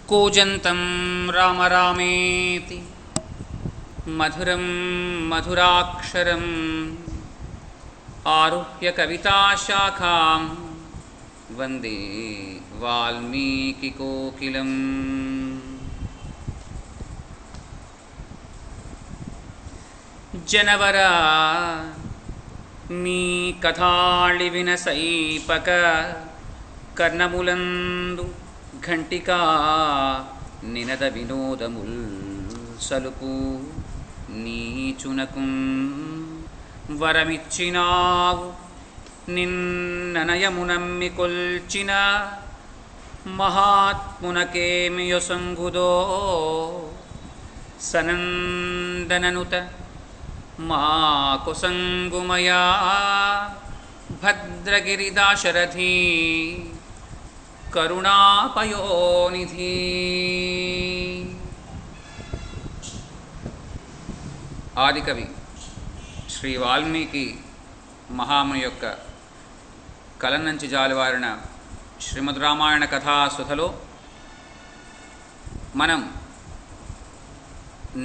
कूजन्तं राम रामेति मधुरं मधुराक्षरम् आरुह्य कविताशाखां वन्दे वाल्मीकिकोकिलम्। जनवरा మీ కథాళి వినసైపక కర్ణములందు ఘంటికా నినద వినోదముల్ సలుపు నీచునకు వరమిచ్చినావు నిన్ననయమునమ్మి కొల్చిన మహాత్మునకేమియొసంగుదో సనందననుత మాకుసంగుమయా భద్రగిరిదాశరథీ కరుణాపయోనిధి। ఆదికవి శ్రీ వాల్మీకి మహాముని యొక్క కలం నుంచి జాలువారిన శ్రీమద్ రామాయణ కథాసుధలో మనం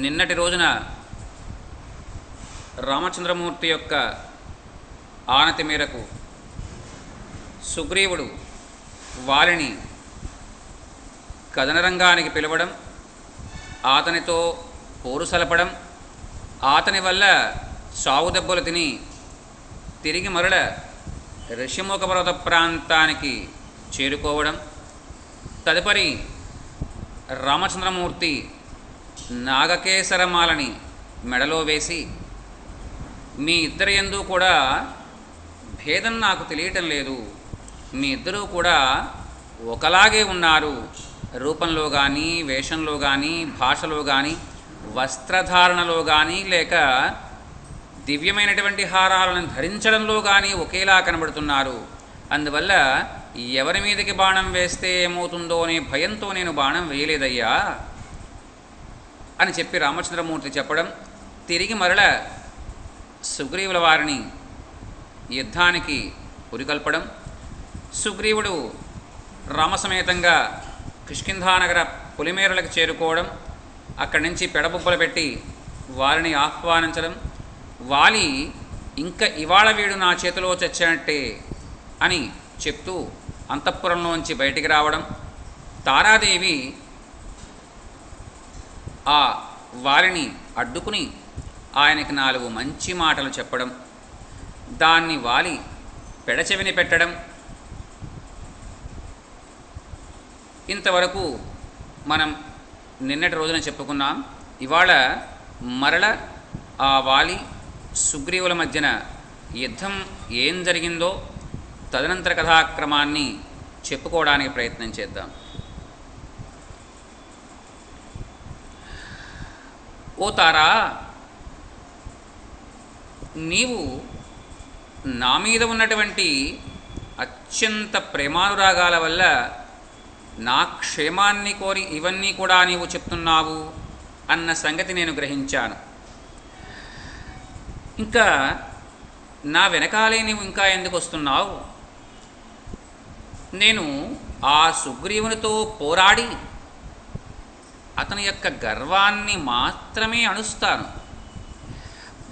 నిన్నటి రోజున రామచంద్రమూర్తి యొక్క ఆనతి మేరకు సుగ్రీవుడు వాలిని కథనరంగానికి పిలవడం, అతనితో పోరు సలపడం, అతని వల్ల సావు దెబ్బలు తిని తిరిగి మరల ఋషిముఖ పర్వత ప్రాంతానికి చేరుకోవడం, తదుపరి రామచంద్రమూర్తి నాగకేసరమాలని మెడలో వేసి మీ ఇద్దరి యందు కూడా భేదం నాకు తెలియటం లేదు, మీ ఇద్దరూ కూడా ఒకలాగే ఉన్నారు, రూపంలో కానీ, వేషంలో కానీ, భాషలో కానీ, వస్త్రధారణలో కానీ, లేక దివ్యమైనటువంటి హారాలను ధరించడంలో కానీ ఒకేలా కనబడుతున్నారు, అందువల్ల ఎవరి మీదకి బాణం వేస్తే ఏమవుతుందో అనే భయంతో నేను బాణం వేయలేదయ్యా అని చెప్పి రామచంద్రమూర్తి చెప్పడం, తిరిగి మరల సుగ్రీవుల వారిని యుద్ధానికి పురికల్పడం, సుగ్రీవుడు రామసమేతంగా కిష్కింధానగర పులిమేరలకు చేరుకోవడం, అక్కడి నుంచి పెడబుబ్బలు పెట్టి వారిని ఆహ్వానించడం, వాలి ఇంకా ఇవాళ వీడు నా చేతిలో చచ్చినట్టే అని చెప్తూ అంతఃపురంలోంచి బయటికి రావడం, తారాదేవి ఆ వారిని అడ్డుకుని ఆయనకి 4 మంచి మాటలు చెప్పడం, దాన్ని వాలి పెడచెవిని పెట్టడం, ఇంతవరకు మనం నిన్నటి రోజున చెప్పుకున్నాం. ఇవాళ మరల ఆ వాలి సుగ్రీవుల మధ్యన యుద్ధం ఏం జరిగిందో తదనంతర కథాక్రమాన్ని చెప్పుకోవడానికి ప్రయత్నం చేద్దాం. ఓ తారా, నీవు నా మీద ఉన్నటువంటి అత్యంత ప్రేమానురాగాల వల్ల నా క్షేమాన్ని కోరి ఇవన్నీ కూడా నీవు చెప్తున్నావు అన్న సంగతి నేను గ్రహించాను. ఇంకా నా వెనకాలే నీవు ఇంకా ఎందుకు వస్తున్నావు? నేను ఆ సుగ్రీవునితో పోరాడి అతని యొక్క గర్వాన్ని మాత్రమే అణుస్తాను,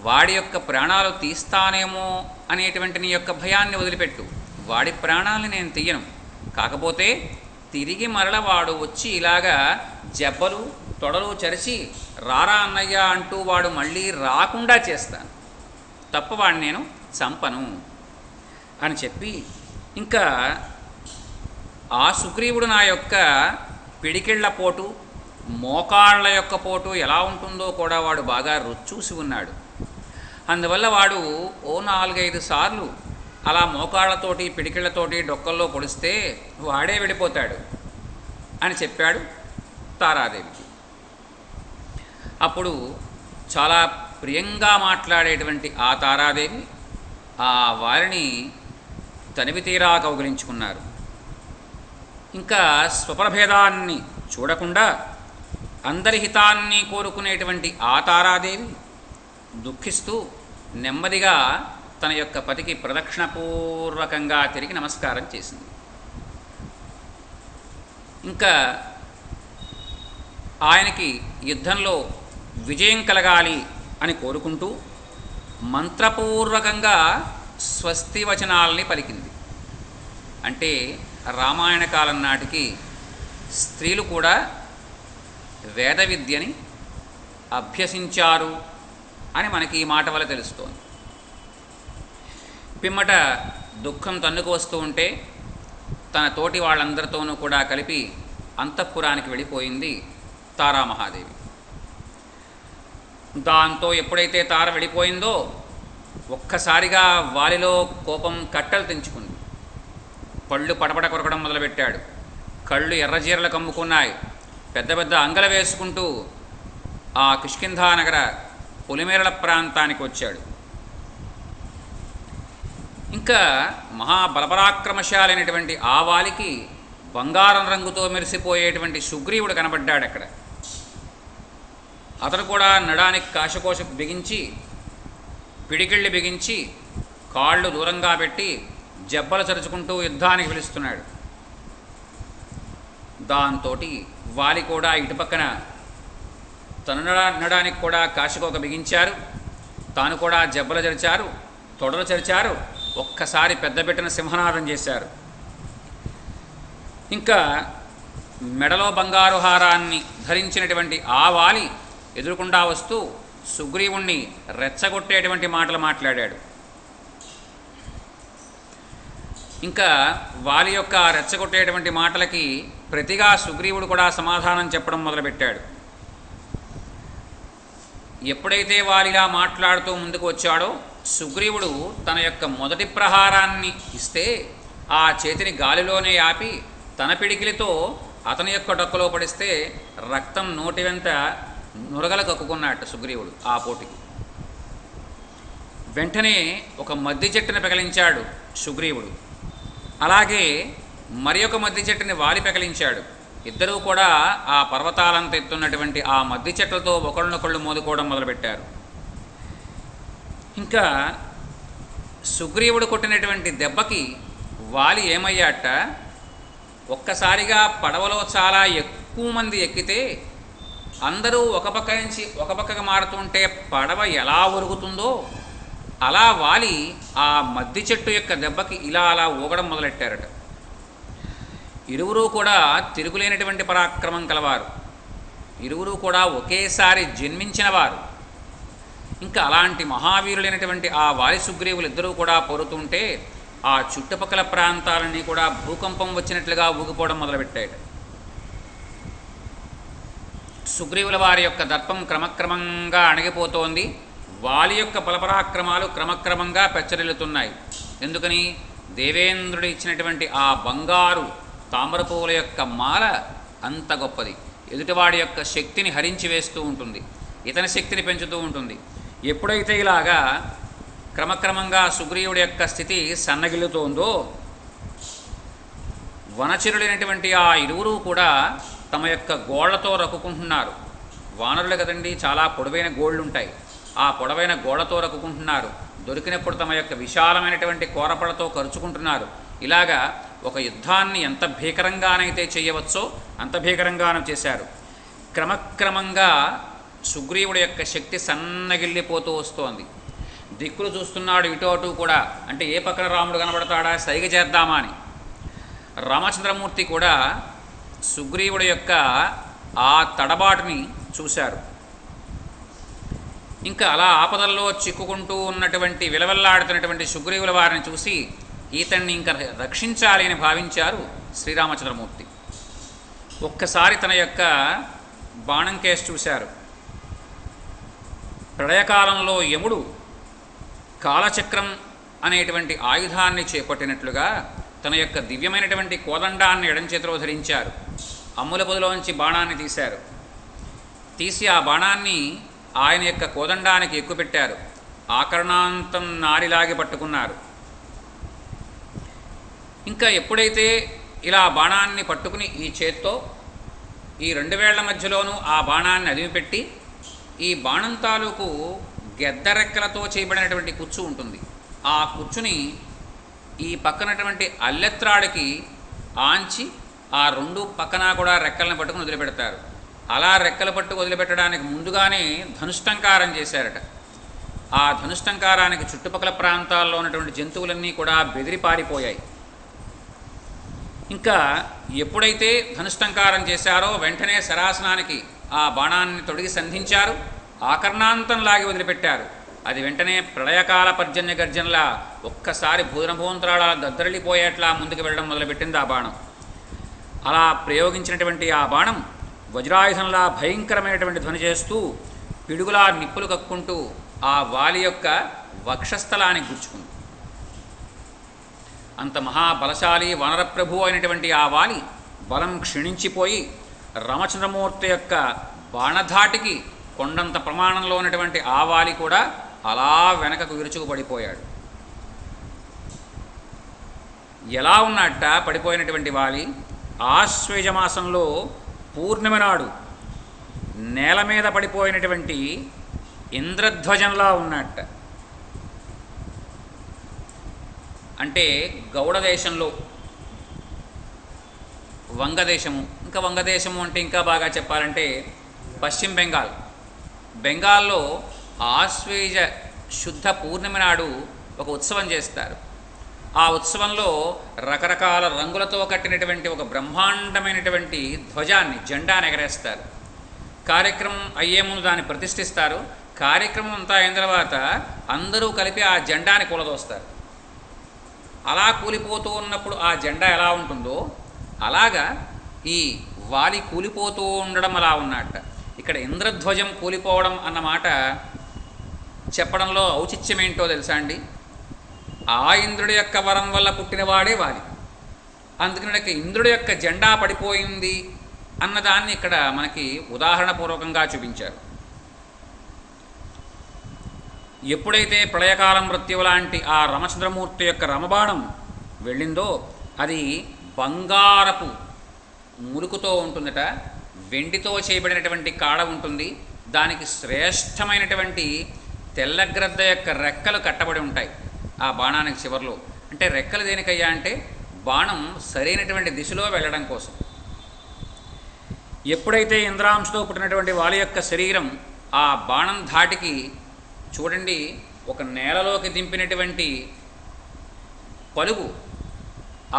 వాడి యొక్క ప్రాణాలు తీస్తానేమో అనేటువంటి నీ యొక్క భయాన్ని వదిలిపెట్టు, వాడి ప్రాణాలని నేను తీయను, కాకపోతే తిరిగి మరల వాడు వచ్చి ఇలాగా జబ్బలు తొడలు చరిచి రారా అన్నయ్య అంటూ వాడు మళ్ళీ రాకుండా చేస్తాను, తప్ప వాడిని నేను చంపను అని చెప్పి, ఇంకా ఆ సుగ్రీవుడు నా యొక్క పిడికిళ్ల పోటు, మోకాళ్ళ యొక్క పోటు ఎలా ఉంటుందో కూడా వాడు బాగా రుచూసి ఉన్నాడు. అందువల్ల వాడు ఓ 4-5 సార్లు అలా మోకాళ్ళతోటి పిడికిళ్లతోటి డొక్కల్లో పొడిస్తే వాడే విడిపోతాడు అని చెప్పాడు తారాదేవికి. అప్పుడు చాలా ప్రియంగా మాట్లాడేటువంటి ఆ తారాదేవి ఆ వారిని తనివి తీరా కౌగిలించుకున్నారు. ఇంకా స్వప్రభేదాన్ని చూడకుండా అందరి హితాన్ని కోరుకునేటువంటి ఆ తారాదేవి దుఃఖిస్తూ నెమ్మదిగా తన యొక్క పతికి ప్రదక్షిణపూర్వకంగా తిరిగి నమస్కారం చేసింది. ఇంకా ఆయనకి యుద్ధంలో విజయం కలగాలి అని కోరుకుంటూ మంత్రపూర్వకంగా స్వస్తి వచనాలని పలికింది. అంటే రామాయణ కాలం నాటికి స్త్రీలు కూడా వేద విద్యని అభ్యసించారు అని మనకి ఈ మాట వల్ల తెలుస్తోంది. పిమ్మట దుఃఖం తన్నుకు వస్తూ ఉంటే తన తోటి వాళ్ళందరితోనూ కూడా కలిపి అంతఃపురానికి వెళ్ళిపోయింది తారామహాదేవి. దాంతో ఎప్పుడైతే తార వెళ్ళిపోయిందో ఒక్కసారిగా వాలిలో కోపం కట్టలు తెంచుకుంది. పళ్ళు పడపడ కొరకడం మొదలుపెట్టాడు. కళ్ళు ఎర్రజీరలు కమ్ముకున్నాయి. పెద్ద పెద్ద అంగల వేసుకుంటూ ఆ కిష్కింధానగర పొలిమేరల ప్రాంతానికి వచ్చాడు. ఇంకా మహాబలపరాక్రమశాలైనటువంటి ఆ వాలికి బంగారం రంగుతో మెరిసిపోయేటువంటి సుగ్రీవుడు కనబడ్డాడు అక్కడ. అతను కూడా నడానికి కాశకోశ బిగించి పిడికిళ్ళు బిగించి కాళ్ళు దూరంగా పెట్టి జబ్బలు చరుచుకుంటూ యుద్ధానికి పిలుస్తున్నాడు. దాంతో వాలి కూడా ఇటుపక్కన తను నడానికి కూడా కాశకోక బిగించారు. తాను కూడా జబ్బలు చరిచారు, తొడలు చరిచారు. ఒక్కసారి పెద్ద పెట్టిన సింహనాదం చేశారు. ఇంకా మెడలో బంగారు హారాన్ని ధరించినటువంటి ఆ వాలి ఎదురుకుండా వస్తూ సుగ్రీవుణ్ణి రెచ్చగొట్టేటువంటి మాటలు మాట్లాడాడు. ఇంకా వాలి యొక్క రెచ్చగొట్టేటువంటి మాటలకి ప్రతిగా సుగ్రీవుడు కూడా సమాధానం చెప్పడం మొదలుపెట్టాడు. ఎప్పుడైతే వాలిలా మాట్లాడుతూ ముందుకు వచ్చాడో సుగ్రీవుడు తన యొక్క మొదటి ప్రహారాన్ని ఇస్తే ఆ చేతిని గాలిలోనే ఆపి తన పిడికిలితో అతని యొక్క డొక్కలో పడిస్తే రక్తం నోటి వెంట నురగలు కక్కుకున్నట్టు సుగ్రీవుడు ఆ పోటీకి. వెంటనే ఒక మద్ది చెట్టుని పెకలించాడు సుగ్రీవుడు. అలాగే మరి ఒక మద్ది చెట్టుని వాలి పెకలించాడు. ఇద్దరూ కూడా ఆ పర్వతాలంత ఎత్తున్నటువంటి ఆ మద్ది చెట్లతో ఒకళ్ళనొకళ్ళు మోదుకోవడం మొదలుపెట్టారు. ఇంకా సుగ్రీవుడు కొట్టినటువంటి దెబ్బకి వాలి ఏమయ్యాట, ఒక్కసారిగా పడవలో చాలా ఎక్కువ మంది ఎక్కితే అందరూ ఒక పక్క నుంచి ఒక పక్కకు మారుతుంటే పడవ ఎలా ఒరుగుతుందో అలా వాలి ఆ మద్ది చెట్టు యొక్క దెబ్బకి ఇలా అలా ఊగడం మొదలెట్టారట. ఇరువురు కూడా తిరుగులేనటువంటి పరాక్రమం కలవారు. ఇరువురు కూడా ఒకేసారి జన్మించిన వారు. ఇంకా అలాంటి మహావీరులైనటువంటి ఆ వాలి సుగ్రీవులు ఇద్దరూ కూడా పొరుతుంటే ఆ చుట్టుపక్కల ప్రాంతాలన్నీ కూడా భూకంపం వచ్చినట్లుగా ఊగిపోవడం మొదలుపెట్టాడు. సుగ్రీవుల వారి యొక్క దర్పం క్రమక్రమంగా అణగిపోతోంది. వాలి యొక్క బలపరాక్రమాలు క్రమక్రమంగా పెచ్చరిల్లుతున్నాయి. ఎందుకని? దేవేంద్రుడు ఇచ్చినటువంటి ఆ బంగారు తామరపువ్వుల యొక్క మాల అంత గొప్పది. ఎదుటివాడి యొక్క శక్తిని హరించి వేస్తూ ఉంటుంది, ఇతని శక్తిని పెంచుతూ ఉంటుంది. ఎప్పుడైతే ఇలాగా క్రమక్రమంగా సుగ్రీవుడి యొక్క స్థితి సన్నగిల్లుతోందో వనచరులైనటువంటి ఆ ఇరువురు కూడా తమ యొక్క గోళ్లతో రక్కుకుంటున్నారు. వానరులు కదండి, చాలా పొడవైన గోళ్ళు ఉంటాయి. ఆ పొడవైన గోళ్లతో రక్కుకుంటున్నారు. దొరికినప్పుడు తమ యొక్క విశాలమైనటువంటి కోరపడతో ఖర్చుకుంటున్నారు. ఇలాగా ఒక యుద్ధాన్ని ఎంత భీకరంగానైతే చేయవచ్చో అంత భీకరంగానూ చేశారు. క్రమక్రమంగా సుగ్రీవుడి యొక్క శక్తి సన్నగిల్లిపోతూ వస్తోంది. దిక్కులు చూస్తున్నాడు ఇటు అటు కూడా. అంటే ఏ పక్కన రాముడు కనబడతాడా సైగ చేద్దామా అని. రామచంద్రమూర్తి కూడా సుగ్రీవుడి యొక్క ఆ తడబాటుని చూశారు. ఇంకా అలా ఆపదల్లో చిక్కుకుంటూ ఉన్నటువంటి విలవెల్లాడుతున్నటువంటి సుగ్రీవుల వారిని చూసి ఈతన్ని ఇంకా రక్షించాలి అని భావించారు శ్రీరామచంద్రమూర్తి. ఒక్కసారి తన యొక్క బాణం కేసు చూశారు. ప్రళయకాలంలో యముడు కాలచక్రం అనేటువంటి ఆయుధాన్ని చేపట్టినట్లుగా తన యొక్క దివ్యమైనటువంటి కోదండాన్ని ఎడం చేతిలో ధరించారు. అమ్ముల పొదిలోంచి బాణాన్ని తీశారు. తీసి ఆ బాణాన్ని ఆయన యొక్క కోదండానికి ఎక్కుపెట్టారు. ఆకర్ణాంతం నారిలాగి పట్టుకున్నారు. ఇంకా ఎప్పుడైతే ఇలా బాణాన్ని పట్టుకుని ఈ చేత్తో ఈ రెండు వేళ్ల మధ్యలోనూ ఆ బాణాన్ని అదిమిపెట్టి ఈ బాణం తాలూకు గెద్దరెక్కలతో చేయబడినటువంటి కుచ్చు ఉంటుంది. ఆ కుచ్చుని ఈ పక్కనటువంటి అల్లెత్రాడికి ఆంచి ఆ రెండు పక్కన కూడా రెక్కలను పట్టుకుని వదిలిపెడతారు. అలా రెక్కలు పట్టు వదిలిపెట్టడానికి ముందుగానే ధనుష్టంకారం చేశారట. ఆ ధనుష్టంకారానికి చుట్టుపక్కల ప్రాంతాల్లో ఉన్నటువంటి జంతువులన్నీ కూడా బెదిరి పారిపోయాయి. ఇంకా ఎప్పుడైతే ధనుష్టంకారం చేశారో వెంటనే శరాసనానికి ఆ బాణాన్ని తొడిగి సంధించారు, ఆకర్ణాంతం లాగి వదిలిపెట్టారు. అది వెంటనే ప్రళయకాల పర్జన్య గర్జనలా ఒక్కసారి భూతరాళ దద్దరిల్లిపోయేట్లా ముందుకు వెళ్ళడం మొదలుపెట్టింది ఆ బాణం. అలా ప్రయోగించినటువంటి ఆ బాణం వజ్రాయుధంలా భయంకరమైనటువంటి ధ్వని చేస్తూ పిడుగులా నిప్పులు కక్కుంటూ ఆ వాలి యొక్క వక్షస్థలానికి గుచ్చుకుంది. అంత మహాబలశాలి వనరప్రభు అయినటువంటి ఆ వాలి బలం క్షీణించిపోయి రామచంద్రమూర్తి యొక్క బాణధాటికి కొండంత ప్రమాణంలో ఉన్నటువంటి ఆ వాలి కూడా అలా వెనకకు విరుచుకుపడిపోయాడు. ఎలా ఉన్నట్ట పడిపోయినటువంటి వాలి ఆశ్వేజమాసంలో పూర్ణిమ నాడు నేల మీద పడిపోయినటువంటి ఇంద్రధ్వజంలా ఉన్నట్ట. అంటే గౌడదేశంలో వంగదేశము, ఇంకా వంగదేశము అంటే ఇంకా బాగా చెప్పాలంటే పశ్చిమ బెంగాల్లో ఆశ్వేజ శుద్ధ పూర్ణిమ నాడు ఒక ఉత్సవం చేస్తారు. ఆ ఉత్సవంలో రకరకాల రంగులతో కట్టినటువంటి ఒక బ్రహ్మాండమైనటువంటి ధ్వజాన్ని, జెండాని ఎగరేస్తారు. కార్యక్రమం అయ్యే ముందు దాన్ని ప్రతిష్ఠిస్తారు. కార్యక్రమం అంతా అయిన తర్వాత అందరూ కలిపి ఆ జెండాని కూలదోస్తారు. అలా కూలిపోతూ ఉన్నప్పుడు ఆ జెండా ఎలా ఉంటుందో అలాగా ఈ వాలి కూలిపోతూ ఉండడం అలా ఉన్నట్ట. ఇక్కడ ఇంద్రధ్వజం కూలిపోవడం అన్నమాట చెప్పడంలో ఔచిత్యం ఏంటో తెలుసా అండి? ఆ ఇంద్రుడి యొక్క వరం వల్ల పుట్టినవాడే వాలి. అందుకని ఇంద్రుడి యొక్క జెండా పడిపోయింది అన్నదాన్ని ఇక్కడ మనకి ఉదాహరణపూర్వకంగా చూపించారు. ఎప్పుడైతే ప్రళయకాలం మృత్యువు లాంటి ఆ రామచంద్రమూర్తి యొక్క రమబాణం వెళ్ళిందో అది బంగారపు మురుకుతో ఉంటుందట, వెండితో చేయబడినటువంటి కాడ ఉంటుంది. దానికి శ్రేష్టమైనటువంటి తెల్లగ్రద్ద యొక్క రెక్కలు కట్టబడి ఉంటాయి ఆ బాణానికి చివర్లో. అంటే రెక్కలు దేనికయ్యా అంటే బాణం సరైనటువంటి దిశలో వెళ్ళడం కోసం. ఎప్పుడైతే ఇంద్రాంశతో పుట్టినటువంటి వాలి యొక్క శరీరం ఆ బాణం ధాటికి చూడండి ఒక నేలలోకి దింపినటువంటి పలుగు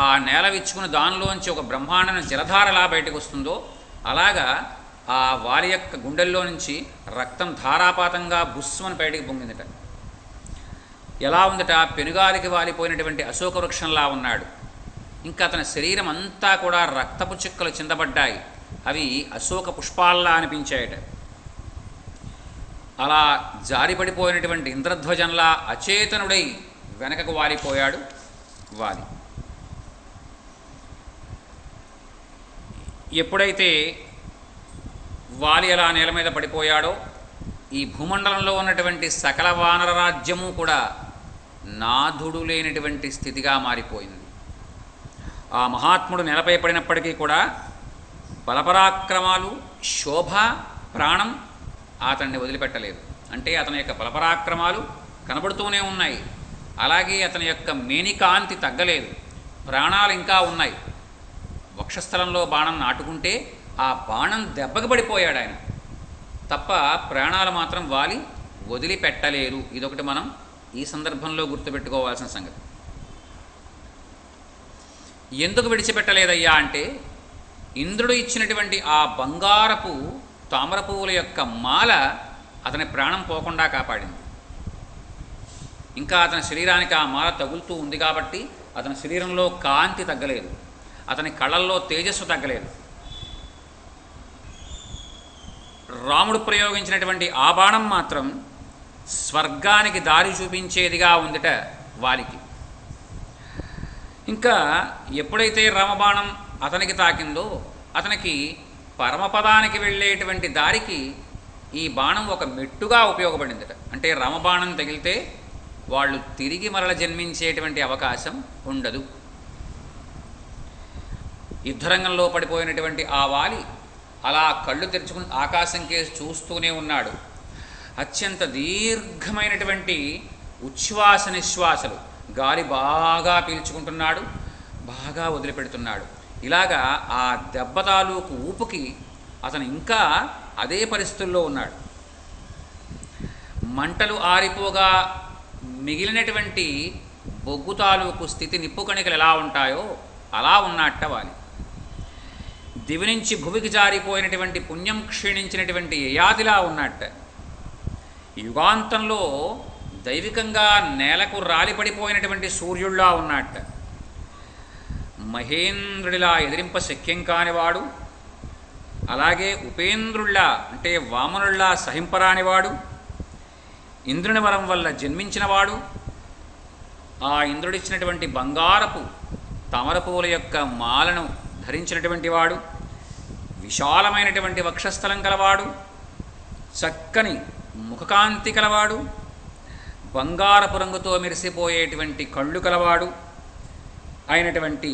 ఆ నేల విచ్చుకుని దానిలోంచి ఒక బ్రహ్మాండమైన జలధారలా బయటకు వస్తుందో అలాగా ఆ వాలి యొక్క గుండెల్లో నుంచి రక్తం ధారాపాతంగా బుస్సుమని బయటికి పొంగిందట. ఎలా ఉందట? పెనుగాలికి వాలిపోయినటువంటి అశోక వృక్షంలా ఉన్నాడు. ఇంకా అతని శరీరం అంతా కూడా రక్తపు చుక్కలు చిందబడ్డాయి. అవి అశోక పుష్పాల్లా అనిపించాయట. అలా జారిపడిపోయినటువంటి ఇంద్రధ్వజంలా అచేతనుడై వెనకకు వాలిపోయాడు వాలి. ఎప్పుడైతే వాలి అలా నేల మీద పడిపోయాడో ఈ భూమండలంలో ఉన్నటువంటి సకల వానర రాజ్యము కూడా నాథుడు లేనటువంటి స్థితిగా మారిపోయింది. ఆ మహాత్ముడు నేలపై పడినప్పటికీ కూడా బలపరాక్రమాలు, శోభ, ప్రాణం అతన్ని వదిలిపెట్టలేదు. అంటే అతని యొక్క బలపరాక్రమాలు కనబడుతూనే ఉన్నాయి. అలాగే అతని యొక్క మేనికాంతి తగ్గలేదు. ప్రాణాలు ఇంకా ఉన్నాయి. వక్షస్థలంలో బాణం నాటుకుంటే ఆ బాణం దెబ్బకి పడిపోయాడు ఆయన తప్ప ప్రాణాలు మాత్రం వాలి వదిలిపెట్టలేరు. ఇదొకటి మనం ఈ సందర్భంలో గుర్తుపెట్టుకోవాల్సిన సంగతి. ఎందుకు విడిచిపెట్టలేదయ్యా అంటే ఇంద్రుడు ఇచ్చినటువంటి ఆ బంగారపు తామర పువ్వుల యొక్క మాల అతని ప్రాణం పోకుండా కాపాడింది. ఇంకా అతని శరీరానికి ఆ మాల తగులుతూ ఉంది కాబట్టి అతని శరీరంలో కాంతి తగ్గలేదు, అతని కళ్ళల్లో తేజస్సు తగ్గలేదు. రాముడు ప్రయోగించినటువంటి ఆ బాణం మాత్రం స్వర్గానికి దారి చూపించేదిగా ఉందిట వారికి. ఇంకా ఎప్పుడైతే రామబాణం అతనికి తాకిందో అతనికి పరమపదానికి వెళ్ళేటువంటి దారికి ఈ బాణం ఒక మెట్టుగా ఉపయోగపడిందట. అంటే రామబాణం తగిలితే వాళ్ళు తిరిగి మరల జన్మించేటువంటి అవకాశం ఉండదు. యుద్ధరంగంలో పడిపోయినటువంటి ఆ వాలి అలా కళ్ళు తెరుచుకుని ఆకాశం కేసి చూస్తూనే ఉన్నాడు. అత్యంత దీర్ఘమైనటువంటి ఉచ్ఛ్వాస నిశ్వాసలు, గాలి బాగా పీల్చుకుంటున్నాడు, బాగా వదిలిపెడుతున్నాడు. ఇలాగా ఆ దెబ్బ తాలూకు ఊపుకి అతను ఇంకా అదే పరిస్థితుల్లో ఉన్నాడు. మంటలు ఆరిపోగా మిగిలినటువంటి బొగ్గు తాలూకు స్థితి నిప్పు కణికలు ఎలా ఉంటాయో అలా ఉన్నట్ట వాలి. దివి నుంచి భువికి జారిపోయినటువంటి పుణ్యం క్షీణించినటువంటి యయాతిలా ఉన్నట్ట. యుగాంతంలో దైవికంగా నేలకు రాలిపడిపోయినటువంటి సూర్యుడిలా ఉన్నట్ట. మహేంద్రుడిలా ఎదిరింప శక్యం కానివాడు, అలాగే ఉపేంద్రుళ్ళ అంటే వామనుళ్ళ సహింపరానివాడు, ఇంద్రుని వరం వల్ల జన్మించినవాడు, ఆ ఇంద్రుడిచ్చినటువంటి బంగారపు తామరపూల యొక్క మాలను ధరించినటువంటి వాడు, విశాలమైనటువంటి వక్షస్థలం కలవాడు, చక్కని ముఖకాంతి కలవాడు, బంగారపు రంగుతో మెరిసిపోయేటువంటి కళ్ళు కలవాడు అయినటువంటి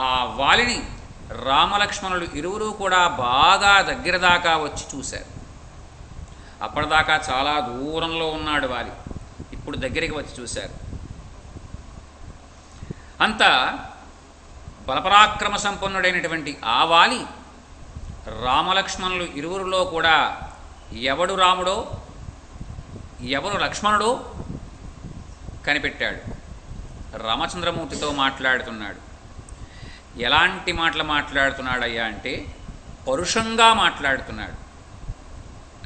ఆ వాలిని రామలక్ష్మణులు ఇరువురు కూడా బాగా దగ్గర దాకా వచ్చి చూశారు. అప్పటిదాకా చాలా దూరంలో ఉన్నాడు వాలి, ఇప్పుడు దగ్గరికి వచ్చి చూశారు. అంత బలపరాక్రమ సంపన్నుడైనటువంటి ఆ వాలి రామలక్ష్మణులు ఇరువురిలో కూడా ఎవడు రాముడో ఎవరు లక్ష్మణుడో కనిపెట్టాడు. రామచంద్రమూర్తితో మాట్లాడుతున్నాడు. ఎలాంటి మాటలు మాట్లాడుతున్నాడయ్యా అంటే పరుషంగా మాట్లాడుతున్నాడు.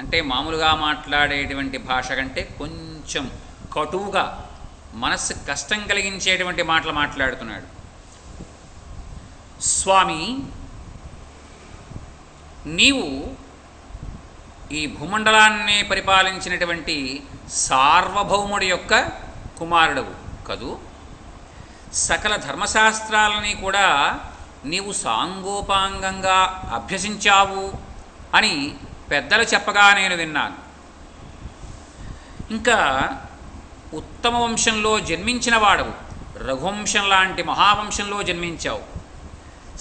అంటే మామూలుగా మాట్లాడేటువంటి భాష కంటే కొంచెం కటువుగా మనస్సు కష్టం కలిగించేటువంటి మాటలు మాట్లాడుతున్నాడు. స్వామి, నీవు ఈ భూమండలాన్నే పరిపాలించినటువంటి సార్వభౌముడి యొక్క కుమారుడవు కదూ. సకల ధర్మశాస్త్రాలని కూడా నీవు సాంగోపాంగంగా అభ్యసించావు అని పెద్దలు చెప్పగా నేను విన్నాను. ఇంకా ఉత్తమ వంశంలో జన్మించిన వాడవు, రఘువంశం లాంటి మహావంశంలో జన్మించావు.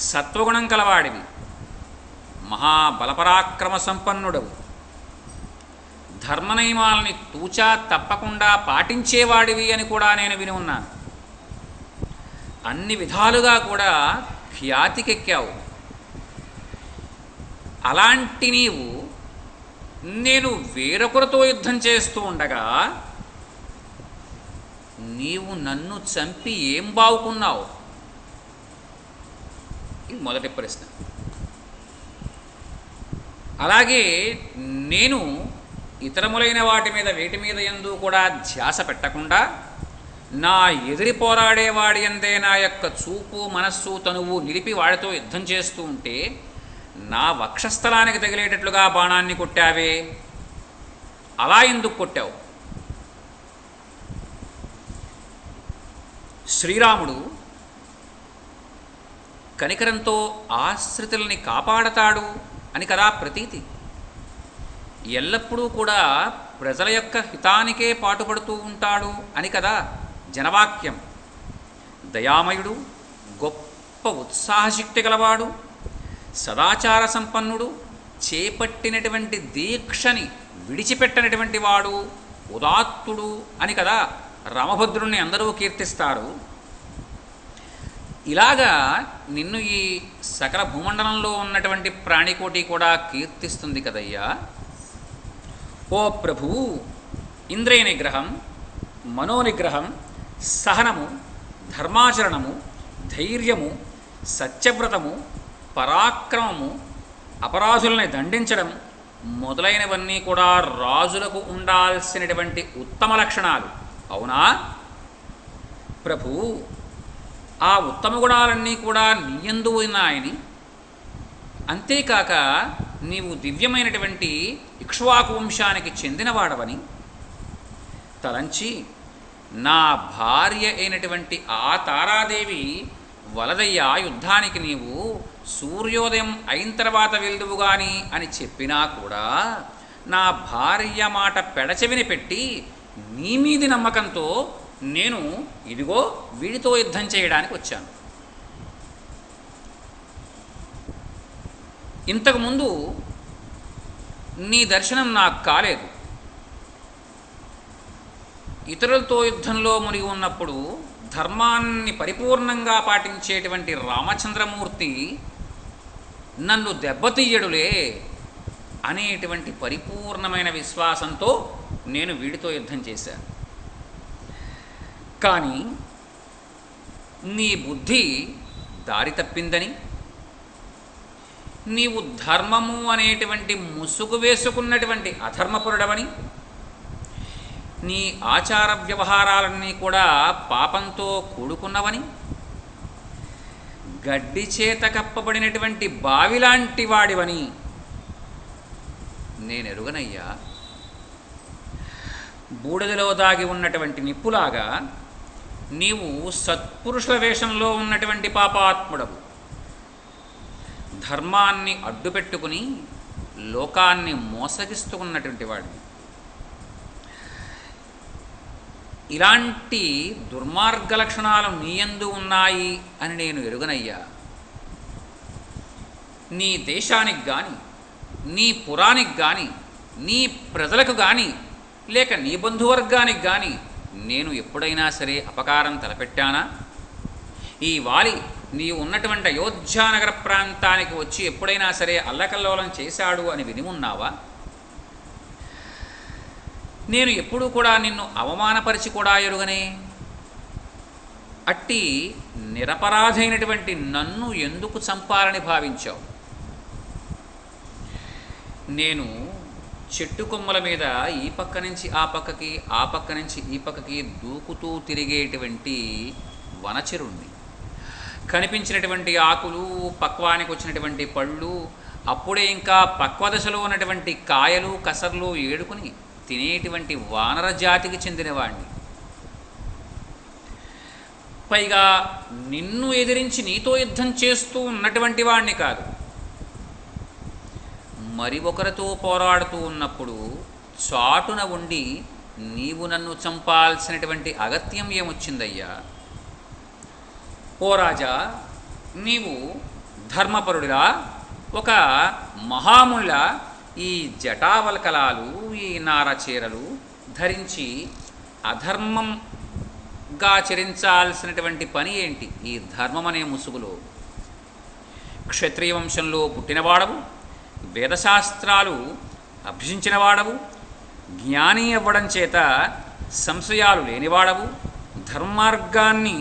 సత్వగుణం కలవాడివి, మహాబలపరాక్రమ సంపన్నుడవు, ధర్మనియమాలని తూచా తప్పకుండా పాటించేవాడివి అని కూడా నేను విని ఉన్నాను. అన్ని విధాలుగా కూడా ఖ్యాతికెక్కావు. అలాంటి నీవు నేను వేరొకరితో యుద్ధం చేస్తూ ఉండగా నీవు నన్ను చంపి ఏం బావుకున్నావు? ఇది మొదటి ప్రశ్న. అలాగే నేను ఇతరములైన వాటి మీద వేటి మీద యందు కూడా ధ్యాస పెట్టకుండా నా ఎదిరి పోరాడేవాడి అందే నా యొక్క చూపు మనస్సు తనువు నిలిపి వాడితో యుద్ధం చేస్తూ ఉంటే నా వక్షస్థలానికి తగిలేటట్లుగా బాణాన్ని కొట్టావే, అలా ఎందుకు కొట్టావు? శ్రీరాముడు కనికరంతో ఆశ్రితుల్ని కాపాడతాడు అని కదా ప్రతీతి. ఎల్లప్పుడూ కూడా ప్రజల యొక్క హితానికే పాటుపడుతూ ఉంటాడు అని కదా జనవాక్యం. దయామయుడు, గొప్ప ఉత్సాహశక్తి గలవాడు, సదాచార సంపన్నుడు, చేపట్టినటువంటి దీక్షని విడిచిపెట్టనటువంటి వాడు, ఉదాత్తుడు అని కదా రామభద్రుణ్ణి అందరూ కీర్తిస్తారు. ఇలాగా నిన్ను ఈ సకల భూమండలంలో ఉన్నటువంటి ప్రాణికోటి కూడా కీర్తిస్తుంది కదయ్యా. ఓ ప్రభు, ఇంద్రియ నిగ్రహం, మనోనిగ్రహం, సహనము, ధర్మాచరణము, ధైర్యము, సత్యవ్రతము, పరాక్రమము, అపరాధుల్ని దండించడం మొదలైనవన్నీ కూడా రాజులకు ఉండాల్సినటువంటి ఉత్తమ లక్షణాలు, అవునా ప్రభు? ఆ ఉత్తమ గుణాలన్నీ కూడా నీయందు ఉన్నాయని, అంతేకాక నీవు దివ్యమైనటువంటి ఇక్ష్వాకు వంశానికి చెందినవాడవని తలంచి నా భార్య అయినటువంటి ఆ తారాదేవి వలదయ్యా యుద్ధానికి నీవు సూర్యోదయం అయిన తర్వాత వెళ్దువు గాని అని చెప్పినా కూడా నా భార్య మాట పెడచెవిని పెట్టి నీ మీది నమ్మకంతో నేను ఇదిగో వీడితో యుద్ధం చేయడానికి వచ్చాను. ఇంతకుముందు నీ దర్శనం నాకు కాలేదు. ఇతరులతో యుద్ధంలో మునిగి ఉన్నప్పుడు ధర్మాన్ని పరిపూర్ణంగా పాటించేటువంటి రామచంద్రమూర్తి నన్ను దెబ్బతీయడులే అనేటువంటి పరిపూర్ణమైన విశ్వాసంతో నేను వీడితో యుద్ధం చేశాను. కానీ నీ బుద్ధి దారి తప్పిందని, నీవు ధర్మము అనేటువంటి ముసుగు వేసుకున్నటువంటి అధర్మపరుడవని, నీ ఆచార వ్యవహారాలన్నీ కూడా పాపంతో కూడుకున్నవని, గడ్డి చేత కప్పబడినటువంటి బావిలాంటి వాడివని నేనెరుగనయ్యా. బూడిదలో దాగి ఉన్నటువంటి నిప్పులాగా నీవు సత్పురుషుల వేషంలో ఉన్నటువంటి పాపాత్ముడవు. ధర్మాన్ని అడ్డుపెట్టుకుని లోకాన్ని మోసగిస్తూ ఉన్నటువంటి వాడు. ఇలాంటి దుర్మార్గ లక్షణాలు నీయందు ఉన్నాయి అని నేను ఎరుగనయ్యా. నీ దేశానికి కానీ, నీ పురానికి కానీ, నీ ప్రజలకు కానీ, లేక నీ బంధువర్గానికి కానీ నేను ఎప్పుడైనా సరే అపకారం తలపెట్టానా? ఈ వాలి నీవు ఉన్నటువంటి అయోధ్యానగర ప్రాంతానికి వచ్చి ఎప్పుడైనా సరే అల్లకల్లోలం చేశాడు అని వినిమున్నావా? నేను ఎప్పుడూ కూడా నిన్ను అవమానపరిచి కూడా ఎరుగనే. అట్టి నిరపరాధైనటువంటి నన్ను ఎందుకు చంపాలని భావించావు? నేను చెట్టు కొమ్మల మీద ఈ పక్క నుంచి ఆ పక్కకి, ఆ పక్క నుంచి ఈ పక్కకి దూకుతూ తిరిగేటువంటి వనచెరుణ్ణి. కనిపించినటువంటి ఆకులు, పక్వానికి వచ్చినటువంటి పళ్ళు, అప్పుడే ఇంకా పక్వదశలో ఉన్నటువంటి కాయలు కసర్లు ఏడుకుని తినేటువంటి వానర జాతికి చెందినవాణ్ణి. పైగా నిన్ను ఎదిరించి నీతో యుద్ధం చేస్తూ ఉన్నటువంటి వాణ్ణి కాదు. మరి ఒకరితో పోరాడుతూ ఉన్నప్పుడు చాటున ఉండి నీవు నన్ను చంపాల్సినటువంటి అగత్యం ఏమొచ్చిందయ్యా? ఓ రాజా, నీవు ధర్మపరుడిలా, ఒక మహాముళ్ళ ఈ జటావల్కలాలు, ఈ నారచీరలు ధరించి అధర్మంగా చరించాల్సినటువంటి పని ఏంటి? ఈ ధర్మమనే ముసుగులో క్షత్రియ వంశంలో పుట్టినవాడవు, వేదశాస్త్రాలు అభ్యసించినవాడవు, జ్ఞాని అవ్వడం చేత సంశయాలు లేనివాడవు, ధర్మార్గాన్ని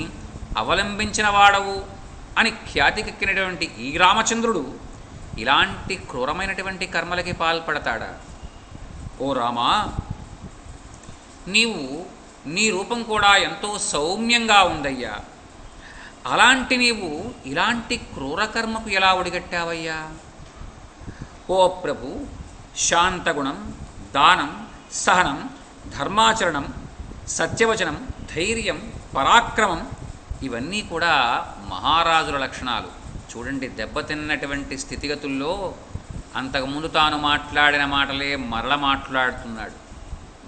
అవలంబించిన వాడవు అని ఖ్యాతికెక్కినటువంటి ఈ రామచంద్రుడు ఇలాంటి క్రూరమైనటువంటి కర్మలకి పాల్పడతాడా? ఓ రామా, నీవు నీ రూపం కూడా ఎంతో సౌమ్యంగా ఉందయ్యా. అలాంటి నీవు ఇలాంటి క్రూరకర్మకు ఎలా ఒడిగట్టావయ్యా? ఓ ప్రభు, శాంతగుణం, దానం, సహనం, ధర్మాచరణం, సత్యవచనం, ధైర్యం, పరాక్రమం ఇవన్నీ కూడా మహారాజుల లక్షణాలు. చూడండి, దెబ్బతిన్నటువంటి స్థితిగతుల్లో అంతకుముందు తాను మాట్లాడిన మాటలే మరల మాట్లాడుతున్నాడు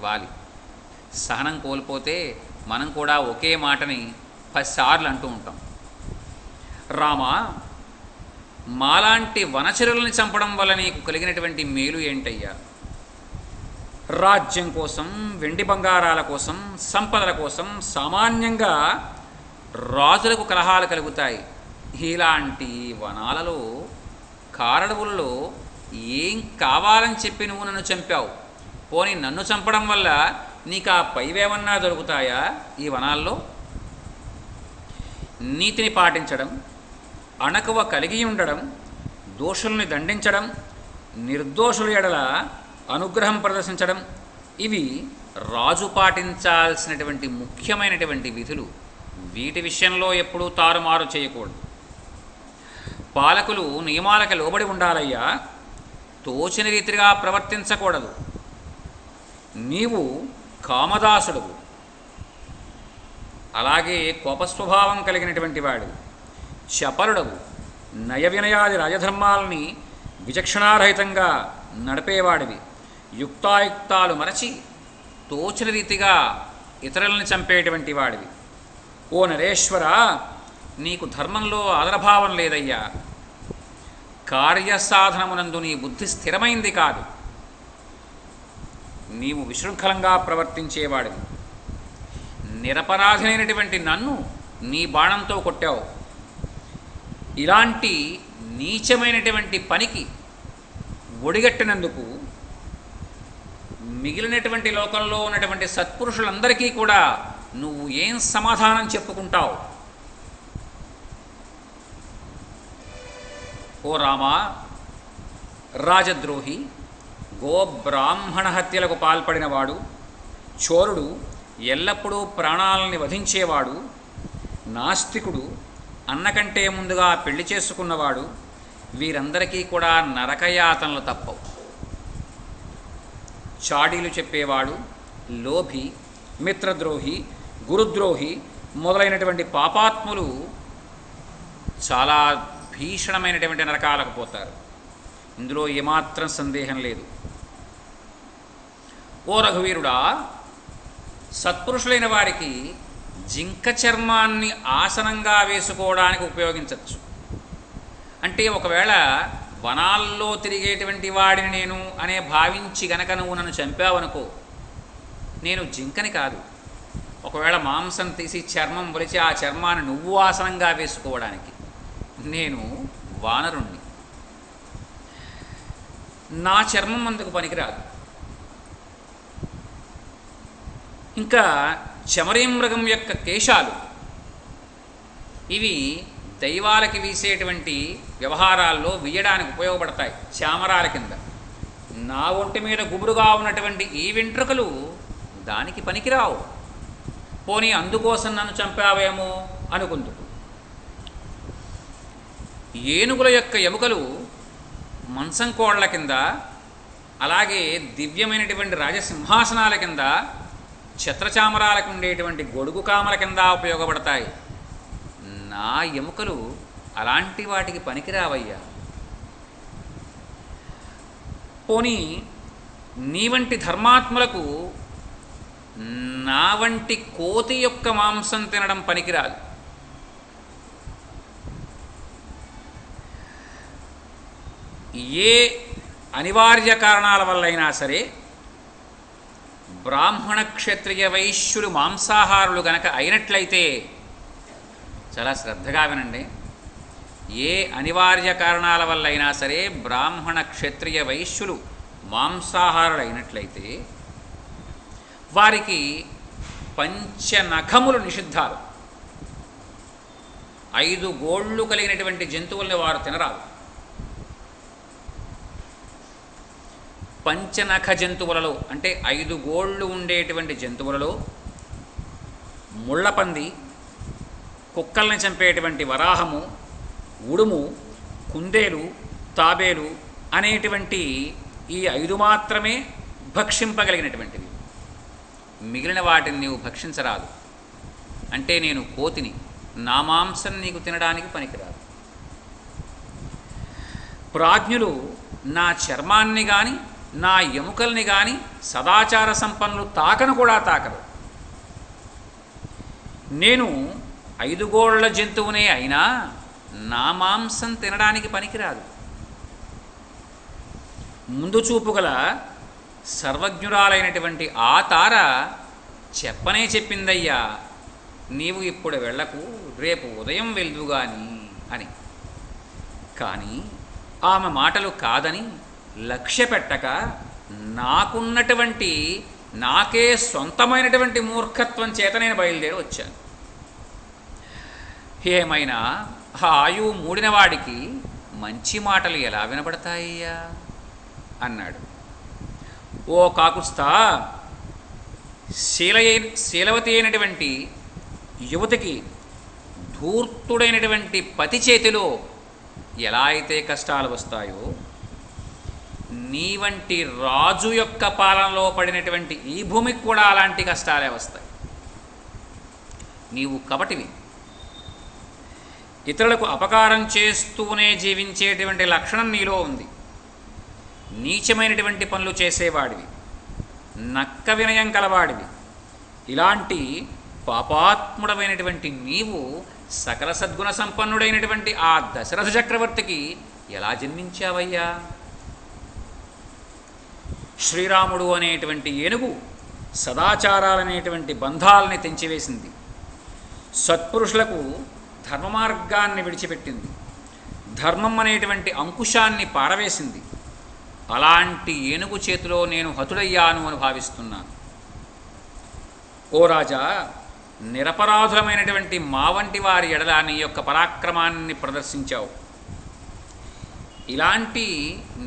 వాలి. సహనం కోల్పోతే మనం కూడా ఒకే మాటని 10 సార్లు అంటూ ఉంటాం. రామా, మాలాంటి వనచరులని చంపడం వల్ల నీకు కలిగినటువంటి మేలు ఏంటయ్యా? రాజ్యం కోసం, వెండి బంగారాల కోసం, సంపదల కోసం సామాన్యంగా రాజులకు కలహాలు కలుగుతాయి. ఇలాంటి వనాలలో, కారడవుల్లో ఏం కావాలని చెప్పి నువ్వు నన్ను చంపావు? పోనీ నన్ను చంపడం వల్ల నీకు ఆ పైవేమన్నా దొరుకుతాయా? ఈ వనాల్లో నీతిని పాటించడం, అణకువ కలిగి ఉండడం, దోషుల్ని దండించడం, నిర్దోషుల ఎడల అనుగ్రహం ప్రదర్శించడం, ఇవి రాజు పాటించాల్సినటువంటి ముఖ్యమైనటువంటి విధులు. వీటి విషయంలో ఎప్పుడూ తారుమారు చేయకూడదు. పాలకులు నియమాలకు లోబడి ఉండాలయ్యా, తోచిన రీతిగా ప్రవర్తించకూడదు. నీవు కామదాసుడువు, అలాగే కోపస్వభావం కలిగినటువంటి వాడు, చపలుడవు, నయ వినయాది రాజధర్మాలని విచక్షణారహితంగా నడిపేవాడివి, యుక్తాయుక్తాలు మరచి తోచిన రీతిగా ఇతరులను చంపేటువంటి వాడివి. ఓ నరేశ్వర, నీకు ధర్మంలో ఆదరభావం లేదయ్యా. కార్యసాధనమునందు నీ బుద్ధి స్థిరమైంది కాదు. నీవు విశృంఖలంగా ప్రవర్తించేవాడివి. నిరపరాధమైనటువంటి నన్ను నీ బాణంతో కొట్టావు. ఇలాంటి నీచమైనటువంటి పనికి ఒడిగట్టినందుకు మిగిలినటువంటి లోకంలో ఉన్నటువంటి సత్పురుషులందరికీ కూడా నువ్వు ఏం సమాధానం చెప్పుకుంటావు? ఓ రామా, రాజద్రోహి, గోబ్రాహ్మణ హత్యలకు పాల్పడినవాడు, చోరుడు, ఎల్లప్పుడూ ప్రాణాలని వధించేవాడు, నాస్తికుడు, అన్నకంటే ముందుగా పెళ్లి చేసుకున్నవాడు, వీరందరికీ కూడా నరకయాతనలు తప్పవు. చాడీలు చెప్పేవాడు, లోభి, మిత్రద్రోహి, గురుద్రోహి మొదలైనటువంటి పాపాత్ములు చాలా భీషణమైనటువంటి నరకాలకు పోతారు. ఇందులో ఏమాత్రం సందేహం లేదు. ఓ రఘువీరుడా, సత్పురుషులైన వారికి జింక చర్మాన్ని ఆసనంగా వేసుకోవడానికి ఉపయోగించవచ్చు. అంటే ఒకవేళ వనాల్లో తిరిగేటువంటి వాడిని నేను అనే భావించి గనక నువ్వు నన్ను చంపావనుకో, నేను జింకని కాదు. ఒకవేళ మాంసం తీసి చర్మం ఒలిచి ఆ చర్మాన్ని నువ్వు ఆసనంగా వేసుకోవడానికి, నేను వానరుణ్ణి. నా చర్మం అందుకు పనికిరాదు. ఇంకా చమరీమృగం యొక్క కేశాలు, ఇవి దైవాలకి వీసేటువంటి వ్యవహారాల్లో వీయడానికి ఉపయోగపడతాయి చామరాల కింద. నా ఒంటి మీద గుబురుగా ఉన్నటువంటి ఈ వెంట్రుకలు దానికి పనికిరావు. పోనీ అందుకోసం నన్ను చంపావేమో అనుకుందుకు. ఏనుగుల యొక్క ఎముకలు మంచం కోళ్ల కింద, అలాగే దివ్యమైనటువంటి రాజసింహాసనాల కింద, ఛత్రచామరాలకు ఉండేటువంటి గొడుగు కామల కింద ఉపయోగపడతాయి. నా ఎముకలు అలాంటి వాటికి పనికిరావయ్యా. పోనీ నీ వంటి ధర్మాత్ములకు నా వంటి కోతి యొక్క మాంసం తినడం పనికిరాదు. ఏ అనివార్య కారణాల వల్లైనా సరే బ్రాహ్మణ క్షత్రియ వైశ్యులు మాంసాహారులు గనక అయినట్లయితే, చాలా శ్రద్ధగా వినండి, ఏ అనివార్య కారణాల వల్లైనా సరే బ్రాహ్మణ క్షత్రియ వైశ్యులు మాంసాహారులు అయినట్లయితే వారికి పంచనఖములు నిషిద్ధాలు. 5 గోళ్ళు కలిగినటువంటి జంతువుల్ని వారు తినరాదు. పంచనఖ జంతువులలో అంటే 5 గోళ్ళు ఉండేటువంటి జంతువులలో ముళ్ళపంది, కుక్కల్ని చంపేటువంటి వరాహము, ఉడుము, కుందేలు, తాబేలు అనేటువంటి ఈ 5 మాత్రమే భక్షింపగలిగినటువంటివి. మిగిలిన వాటిని నీవు భక్షించరాదు. అంటే నేను కోతిని, నా మాంసం నీకు తినడానికి పనికిరాదు. ప్రాజ్ఞులు నా చర్మాన్ని కానీ నా ఎముకల్ని కానీ సదాచార సంపన్నులు తాకను కూడా తాకరు. నేను 5 గోళ్ల జంతువునే అయినా నా మాంసం తినడానికి పనికిరాదు. ముందు చూపు గల సర్వజ్ఞురాలైనటువంటి ఆ తార చెప్పనే చెప్పిందయ్యా, నీవు ఇప్పుడు వెళ్ళకు, రేపు ఉదయం వెళ్దుగాని అని. కానీ ఆమె మాటలు కాదని లక్ష్య పెట్టక నాకున్నటువంటి నాకే సొంతమైనటువంటి మూర్ఖత్వం చేత నేను బయలుదేరి వచ్చాను. ఏమైనా ఆయువు మూడిన వాడికి మంచి మాటలు ఎలా వినపడతాయ్యా అన్నాడు. ఓ కాకుస్తా, శీలవతి అయినటువంటి యువతికి ధూర్తుడైనటువంటి పతి చేతిలో ఎలా అయితే కష్టాలు వస్తాయో, నీ వంటి రాజు యొక్క పాలనలో పడినటువంటి ఈ భూమికి కూడా అలాంటి కష్టాలే వస్తాయి. నీవు కపటివి, ఇతరులకు అపకారం చేస్తూనే జీవించేటువంటి లక్షణం నీలో ఉంది. నీచమైనటువంటి పనులు చేసేవాడివి, నక్క వినయం కలవాడివి. ఇలాంటి పాపాత్ముడమైనటువంటి నీవు సకల సద్గుణ సంపన్నుడైనటువంటి ఆ దశరథ చక్రవర్తికి ఎలా జన్మించావయ్యా? శ్రీరాముడు అనేటువంటి ఏనుగు సదాచారాలనేటువంటి బంధాలని తెంచివేసింది. సత్పురుషులకు ధర్మ మార్గాన్ని విడిచిపెట్టింది. ధర్మం అనేటువంటి అంకుశాన్ని పారవేసింది. అలాంటి ఏనుగు చేతిలో నేను హతుడయ్యాను అని భావిస్తున్నాను. ఓ రాజా, నిరపరాధులమైనటువంటి మా వంటి వారి ఎడల నీ యొక్క పరాక్రమాన్ని ప్రదర్శించావు. ఇలాంటి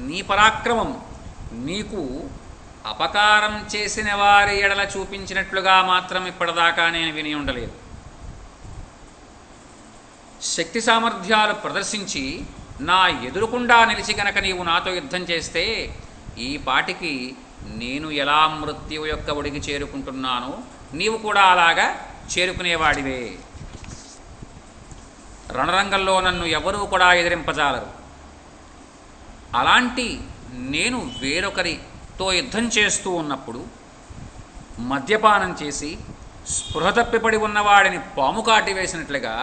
నీ పరాక్రమం నీకు అపకారం చేసిన వారి ఎడల చూపించినట్లుగా మాత్రం ఇప్పటిదాకా నేను విని ఉండలేదు. శక్తి సామర్థ్యాలు ప్రదర్శించి నా ఎదురుకుండా నిలిచి గనక నీవు నాతో యుద్ధం చేస్తే ఈ పాటికి నేను ఎలా మృత్యువు యొక్క ఒడికి చేరుకుంటున్నానో నీవు కూడా అలాగా చేరుకునేవాడివే. రణరంగంలో నన్ను ఎవరూ కూడా ఎదిరింపజాలరు. అలాంటి నేను వేరొకరితో యుద్ధం చేస్తూ ఉన్నప్పుడు మద్యపానం చేసి స్పృహ తప్పిపడి ఉన్నవాడిని పాము కాటు వేసినట్లుగా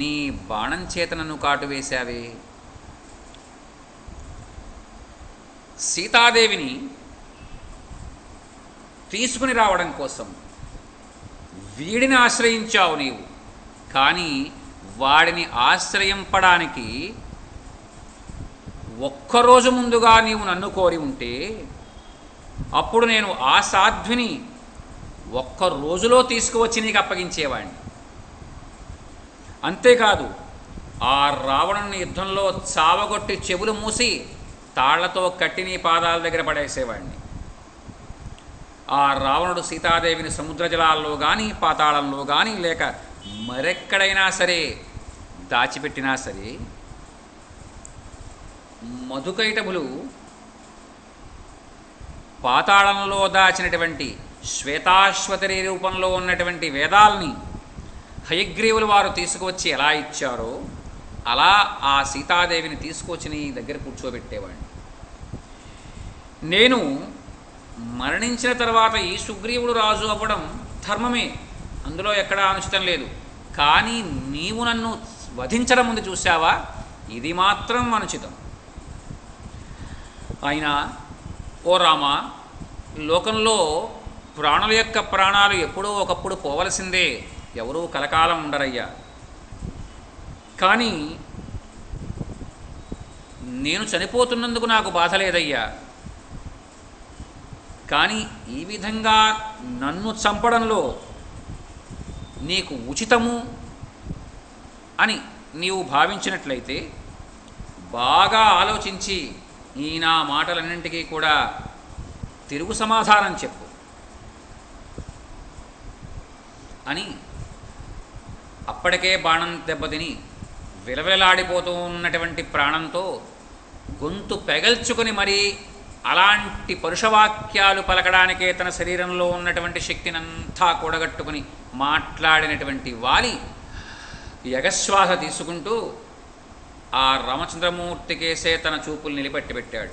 నీ బాణం చేత నన్ను కాటు వేశావే. సీతాదేవిని తీసుకుని రావడం కోసం వీడిని ఆశ్రయించావు నీవు. కానీ వాడిని ఆశ్రయింపడానికి ఒక్కరోజు ముందుగా నీవు నన్ను కోరి ఉంటే అప్పుడు నేను ఆ సాధ్విని ఒక్క రోజులో తీసుకువచ్చి నీకు అప్పగించేవాడిని. అంతేకాదు, ఆ రావణుని యుద్ధంలో చావగొట్టి చెవులు మూసి తాళ్లతో కట్టి నీ పాదాల దగ్గర పడేసేవాడిని. ఆ రావణుడు సీతాదేవిని సముద్ర జలాల్లో కానీ పాతాళంలో కానీ లేక మరెక్కడైనా సరే దాచిపెట్టినా సరే మధుకైటములు పాతాళంలో దాచినటువంటి శ్వేతాశ్వతరి రూపంలో ఉన్నటువంటి వేదాల్ని హయగ్రీవులు వారు తీసుకువచ్చి ఎలా ఇచ్చారో అలా ఆ సీతాదేవిని తీసుకొచ్చి నీ దగ్గర కూర్చోబెట్టేవాడిని. నేను మరణించిన తర్వాత ఈ సుగ్రీవుడు రాజు అవ్వడం ధర్మమే, అందులో ఎక్కడా అనుచితం లేదు. కానీ నీవు నన్ను వధించడం ముందు చూసావా, ఇది మాత్రం అనుచితం. అయినా ఓ రామ, లోకంలో ప్రాణుల యొక్క ప్రాణాలు ఎప్పుడో ఒకప్పుడు పోవలసిందే, ఎవరూ కలకాలం ఉండరయ్యా. కానీ నేను చనిపోతున్నందుకు నాకు బాధ లేదయ్యా. కానీ ఈ విధంగా నన్ను చంపడంలో నీకు ఉచితము అని నీవు భావించినట్లయితే బాగా ఆలోచించి ఈ నా మాటలన్నింటికీ కూడా తిరుగు సమాధానం చెప్పు అని అప్పటికే బాణం దెబ్బతిని విలవిలాడిపోతూ ఉన్నటువంటి ప్రాణంతో గొంతు పెగల్చుకుని మరీ అలాంటి పరుషవాక్యాలు పలకడానికే తన శరీరంలో ఉన్నటువంటి శక్తినంతా కూడగట్టుకుని మాట్లాడినటువంటి వాలి యగశ్వాస తీసుకుంటూ ఆ రామచంద్రమూర్తికేసే తన చూపులు నిలబెట్టి పెట్టాడు.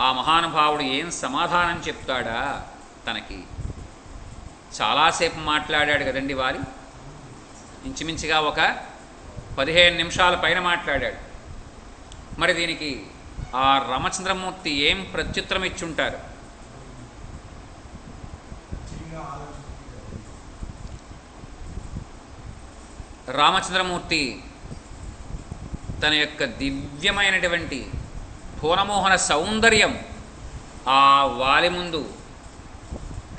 ఆ మహానుభావుడు ఏం సమాధానం చెప్తాడా తనకి? చాలాసేపు మాట్లాడాడు కదండి వాలి, ఇంచుమించుగా ఒక 15 నిమిషాల పైన మాట్లాడాడు. మరి దీనికి ఆ రామచంద్రమూర్తి ఏం ప్రత్యుత్తరం ఇచ్చుంటారు? రామచంద్రమూర్తి తన యొక్క దివ్యమైనటువంటి భువనమోహన సౌందర్యం ఆ వాలి ముందు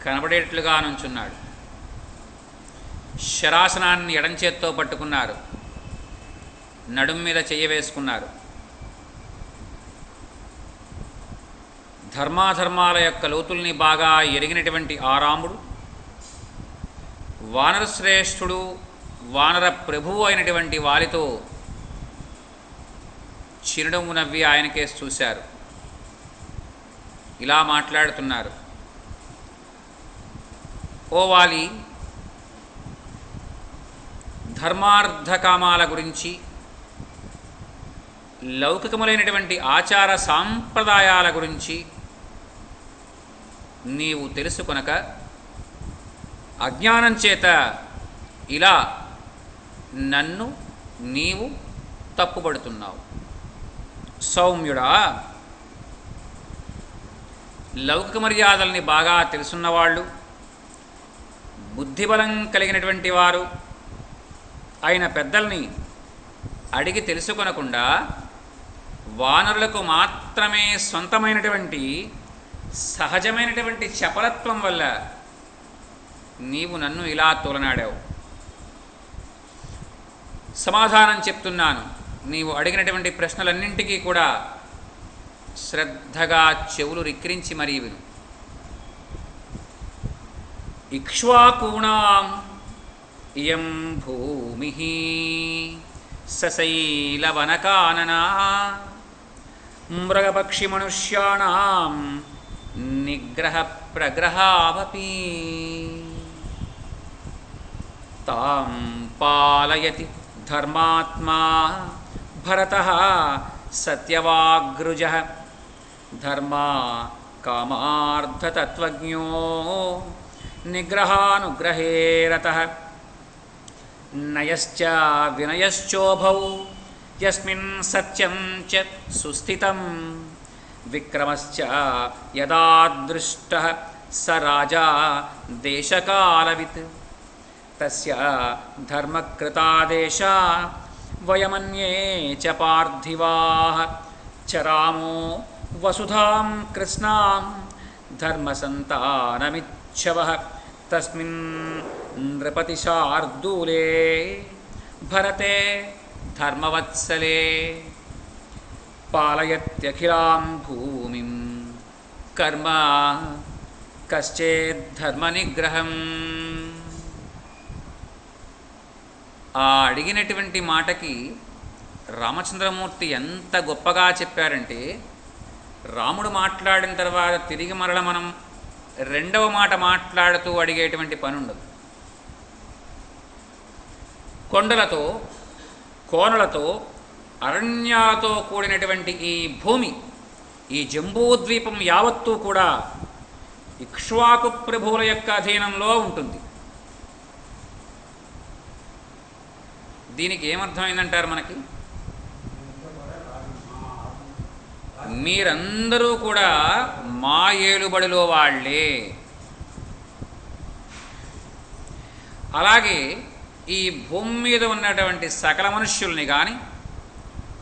కనబడేట్లుగా నుంచున్నాడు. శరాసనాన్ని ఎడంచేత్తో పట్టుకున్నారు, నడుం మీద చెయ్యి వేసుకున్నారు. ధర్మాధర్మాల యొక్క లోతుల్ని బాగా ఎరిగినటువంటి ఆ రాముడు వానరశ్రేష్ఠుడు, వానర ప్రభువు అయినటువంటి వాలితో చిరునవ్వు నవ్వి ఆయనకేసి చూశారు. ఇలా మాట్లాడుతున్నారు: ఓ వాలి, ధర్మార్థకామాల గురించి, లౌకికములైనటువంటి ఆచార సాంప్రదాయాల గురించి నీవు తెలుసుకొనక అజ్ఞానం చేత ఇలా నన్ను నీవు తప్పుపడుతున్నావు. సౌమ్యుడా, లౌకిక మర్యాదల్ని బాగా తెలుసున్నవాళ్ళు, బుద్ధిబలం కలిగినటువంటి వారు అయిన పెద్దల్ని అడిగి తెలుసుకొనకుండా వానరులకు మాత్రమే సొంతమైనటువంటి సహజమైనటువంటి చపలత్వం వల్ల నీవు నన్ను ఇలా తోలనాడావు. సమాధానం చెప్తున్నాను, నీవు అడిగినటువంటి ప్రశ్నలన్నింటికీ కూడా శ్రద్ధగా చెవులు రిక్కిరించి మరీ విను. ఇక్ష్వాకూణాం ఇయం భూమి సశైలవనకాననా మృగపక్షిమనుష్యాణాం నిగ్రహ ప్రగ్రహావపి తాం పాలయతి ధర్మాత్మా భరతః సత్యవాగ్రుజః ధర్మా కామార్థతత్వజ్ఞో నిగ్రహానుగ్రహే రతః నయశ్చ వినయశ్చోభౌ యస్మిన్ సత్యం చ సుస్థితం విక్రమశ్చ యదాదృష్టః స రాజా దేశకాలవిత్ తస్య ధర్మకృతాదేశా వయమన్యే చ పార్థివాః చరామో వసుధాం కృష్ణాం ధర్మసంతానమిచ్చవః తస్మిన్ నృపతిశార్దూలే భరతే ధర్మవత్సలే పాలయత్యఖిలాం భూమిం కర్మ కశ్చేద్ధర్మనిగ్రహం. ఆ అడిగినటువంటి మాటకి రామచంద్రమూర్తి ఎంత గొప్పగా చెప్పారంటే, రాముడు మాట్లాడిన తర్వాత తిరిగి మరల మనం రెండవ మాట మాట్లాడుతూ అడిగేటువంటి పని ఉండదు. కొండలతో కోనలతో అరణ్యాలతో కూడినటువంటి ఈ భూమి, ఈ జంబూద్వీపం యావత్తూ కూడా ఇక్ష్వాకు ప్రభువుల యొక్క అధీనంలో ఉంటుంది. దీనికి ఏమర్థమైందంటారు మనకి? మీరందరూ కూడా మా ఏలుబడిలో వాళ్ళే. అలాగే ఈ భూమి మీద ఉన్నటువంటి సకల మనుష్యుల్ని కానీ,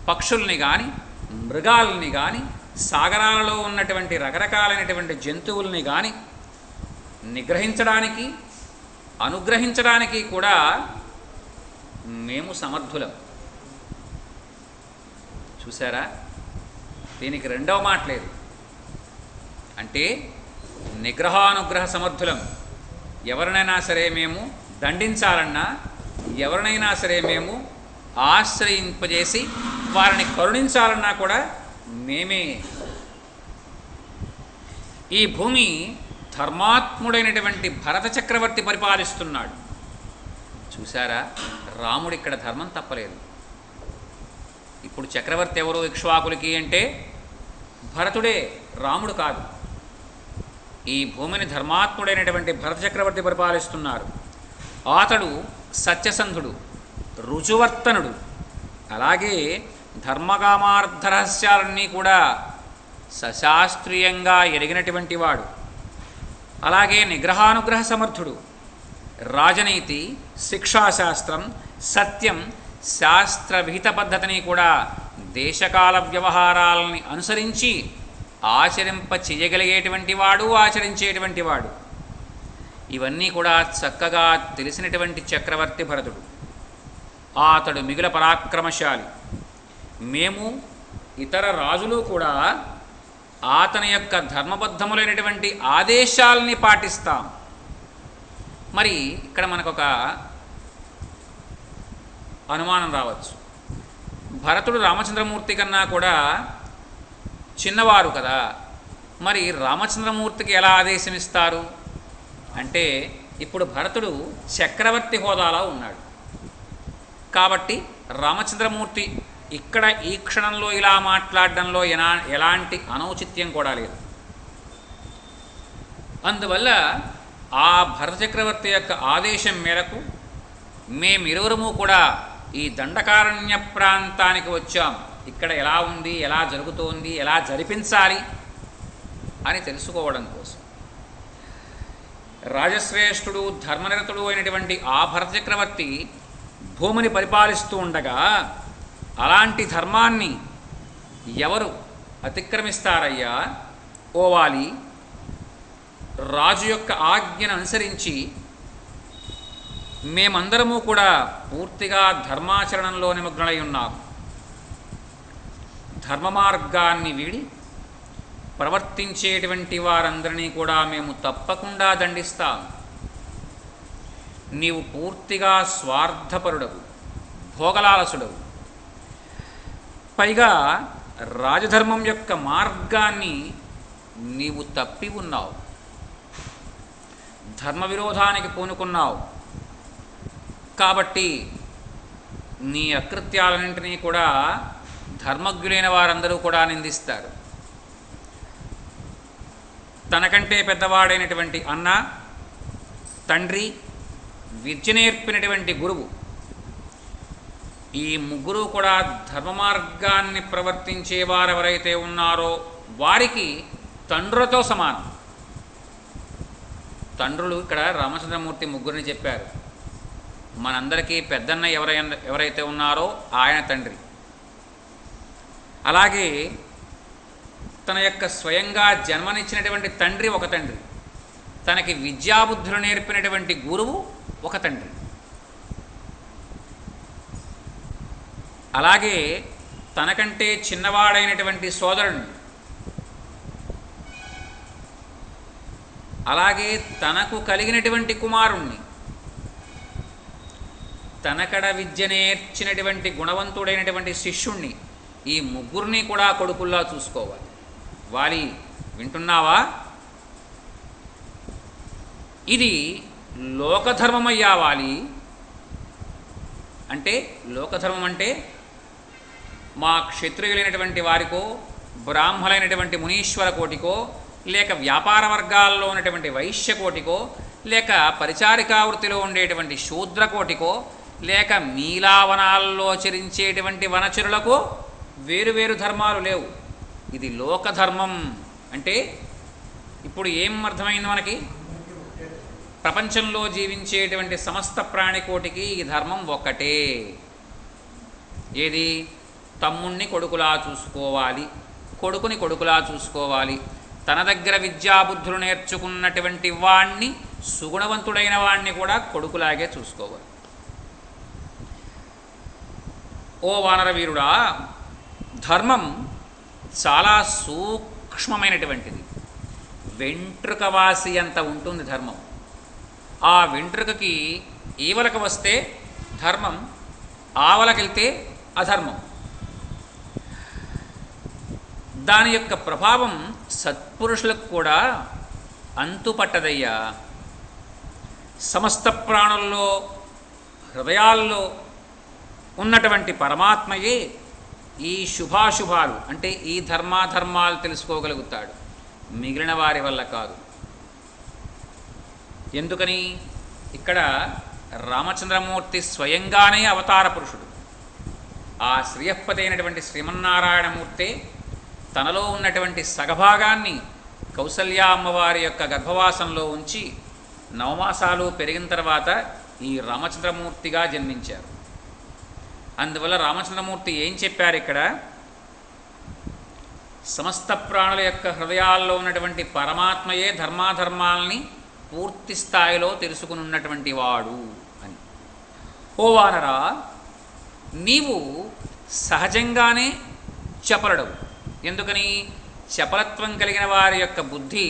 పక్షుల్ని కానీ, మృగాల్ని కానీ, సాగరాలలో ఉన్నటువంటి రకరకాలైనటువంటి జంతువుల్ని కానీ నిగ్రహించడానికి, అనుగ్రహించడానికి కూడా మేము సమర్థులం. చూసారా, దీనికి రెండవ మాట లేదు. అంటే నిగ్రహానుగ్రహ సమర్థులం. ఎవరినైనా సరే మేము దండించాలన్నా, ఎవరినైనా సరే మేము ఆశ్రయింపజేసి వారిని కరుణించాలన్నా కూడా మేమే. ఈ భూమి ధర్మాత్ముడైనటువంటి భరత చక్రవర్తి పరిపాలిస్తున్నాడు. చూసారా, రాముడు ఇక్కడ ధర్మం తప్పలేదు. ఇప్పుడు చక్రవర్తి ఎవరు ఇక్ష్వాకులకి అంటే భరతుడే, రాముడు కాదు. ఈ భూమిని ధర్మాత్ముడైనటువంటి భరత చక్రవర్తి పరిపాలిస్తున్నారు. అతడు సత్యసంధుడు, రుజువర్తనుడు, అలాగే ధర్మకామార్థ రహస్యాలన్నీ కూడా సశాస్త్రీయంగా ఎరిగినటువంటి వాడు. అలాగే నిగ్రహానుగ్రహ సమర్థుడు. రాజనీతి, శిక్షాశాస్త్రం, సత్యం, శాస్త్ర విహిత పద్ధతిని కూడా దేశకాల వ్యవహారాలని అనుసరించి ఆచరింప చేయగలిగేటువంటి వాడు, ఆచరించేటువంటి వాడు. ఇవన్నీ కూడా చక్కగా తెలిసినటువంటి చక్రవర్తి భరతుడు. అతడు మిగుల పరాక్రమశాలి. మేము ఇతర రాజులు కూడా అతని యొక్క ధర్మబద్ధములైనటువంటి ఆదేశాలని పాటిస్తాం. మరి ఇక్కడ మనకొక అనుమానం రావచ్చు. భరతుడు రామచంద్రమూర్తి కన్నా కూడా చిన్నవారు కదా, మరి రామచంద్రమూర్తికి ఎలా ఆదేశం ఇస్తారు అంటే, ఇప్పుడు భరతుడు చక్రవర్తి హోదాలో ఉన్నాడు కాబట్టి రామచంద్రమూర్తి ఇక్కడ ఈ క్షణంలో ఇలా మాట్లాడడంలో ఎలాంటి అనౌచిత్యం కూడా లేదు. అందువల్ల ఆ భరత చక్రవర్తి యొక్క ఆదేశం మేరకు మేమిరువురము కూడా ఈ దండకారణ్య ప్రాంతానికి వచ్చాం. ఇక్కడ ఎలా ఉంది, ఎలా జరుగుతోంది, ఎలా జరిపించాలి అని తెలుసుకోవడం కోసం. రాజశ్రేష్ఠుడు, ధర్మనిరతుడు అయినటువంటి ఆ భరత చక్రవర్తి భూమిని పరిపాలిస్తూ ఉండగా అలాంటి ధర్మాన్ని ఎవరు అతిక్రమిస్తారయ్యా ఓ వాలి, రాజు యొక్క ఆజ్ఞను అనుసరించి మేమందరము కూడా పూర్తిగా ధర్మాచరణంలో నిమగ్నులై ఉన్నాము. ధర్మ మార్గాన్ని వీడి ప్రవర్తించేటువంటి వారందరినీ కూడా మేము తప్పకుండా దండిస్తాం. నీవు పూర్తిగా స్వార్థపరుడవు, భోగలాలసుడవు, పైగా రాజధర్మం యొక్క మార్గాన్ని నీవు తప్పి ఉన్నావు, ధర్మ విరోధానికి పూనుకున్నావు. కాబట్టి నీ అకృత్యాలన్నింటినీ కూడా ధర్మజ్ఞులైన వారందరూ కూడా నిందిస్తారు. తనకంటే పెద్దవాడైనటువంటి అన్న, తండ్రి, విద్య నేర్పినటువంటి గురువు, ఈ ముగ్గురు కూడా ధర్మ మార్గాన్ని ప్రవర్తించేవారు ఎవరైతే ఉన్నారో వారికి తండ్రులతో సమానం. తండ్రులు ఇక్కడ రామచంద్రమూర్తి ముగ్గురిని చెప్పారు. మనందరికీ పెద్దన్న ఎవరైతే ఉన్నారో ఆయన తండ్రి. అలాగే తన యొక్క స్వయంగా జన్మనిచ్చినటువంటి తండ్రి ఒక తండ్రి, తనకి విద్యాబుద్ధులు నేర్పినటువంటి గురువు ఒక తండ్రి. అలాగే తనకంటే చిన్నవాడైనటువంటి సోదరుడు, అలాగే తనకు కలిగినటువంటి కుమారుణ్ణి, తనకడ విద్య నేర్చినటువంటి గుణవంతుడైనటువంటి శిష్యుణ్ణి, ఈ ముగ్గురిని కూడా కొడుకుల్లా చూసుకోవాలి. వాలి, వింటున్నావా? ఇది లోకధర్మమయ్యా వాలి. అంటే లోకధర్మం అంటే మా క్షత్రియులైనటువంటి వారికో, బ్రాహ్మలైనటువంటి మునీశ్వర కోటికో, లేక వ్యాపార వర్గాల్లో ఉన్నటువంటి వైశ్య కోటికో, లేక పరిచారికావృత్తిలో ఉండేటువంటి శూద్రకోటికో, లేక మీలావనాల్లో చరించేటువంటి వనచరులకు వేరువేరు ధర్మాలు లేవు. ఇది లోకధర్మం. అంటే ఇప్పుడు ఏం అర్థమైంది మనకి? ప్రపంచంలో జీవించేటువంటి సమస్త ప్రాణికోటికి ఈ ధర్మం ఒక్కటే. ఏది? తమ్ముణ్ణి కొడుకులా చూసుకోవాలి, కొడుకుని కొడుకులా చూసుకోవాలి, తన దగ్గర విద్యాబుద్ధులు నేర్చుకున్నటువంటి వాణ్ణి, సుగుణవంతుడైన వాణ్ణి కూడా కొడుకులాగే చూసుకోవాలి. ఓ వానరవీరుడా, ధర్మం చాలా సూక్ష్మమైనటువంటిది. వెంట్రుకవాసి అంత ఉంటుంది ధర్మం. ఆ వెంట్రుకకి ఈవలకు వస్తే ధర్మం, ఆవలకెళ్తే అధర్మం. దాని యొక్క ప్రభావం సత్పురుషులకు కూడా అంతుపట్టదయ్యా. సమస్త ప్రాణుల్లో, హృదయాల్లో ఉన్నటువంటి పరమాత్మయే ఈ శుభాశుభాలు అంటే ఈ ధర్మాధర్మాలు తెలుసుకోగలుగుతాడు, మిగిలిన వారి వల్ల కాదు. ఎందుకని? ఇక్కడ రామచంద్రమూర్తి స్వయంగానే అవతార పురుషుడు. ఆ శ్రీయపతి అయినటువంటి శ్రీమన్నారాయణమూర్తే తనలో ఉన్నటువంటి సగభాగాన్ని కౌసల్య అమ్మవారి యొక్క గర్భవాసంలో ఉంచి 9 మాసాలు పెరిగిన తర్వాత ఈ రామచంద్రమూర్తిగా జన్మించారు. అందువల్ల రామచంద్రమూర్తి ఏం చెప్పారు ఇక్కడ? సమస్త ప్రాణుల యొక్క హృదయాల్లో ఉన్నటువంటి పరమాత్మయే ధర్మాధర్మాల్ని పూర్తి స్థాయిలో తెలుసుకుని ఉన్నటువంటి వాడు అని. ఓ వానరా, నీవు సహజంగానే చపలుడవు. ఎందుకని? చపలత్వం కలిగిన వారి యొక్క బుద్ధి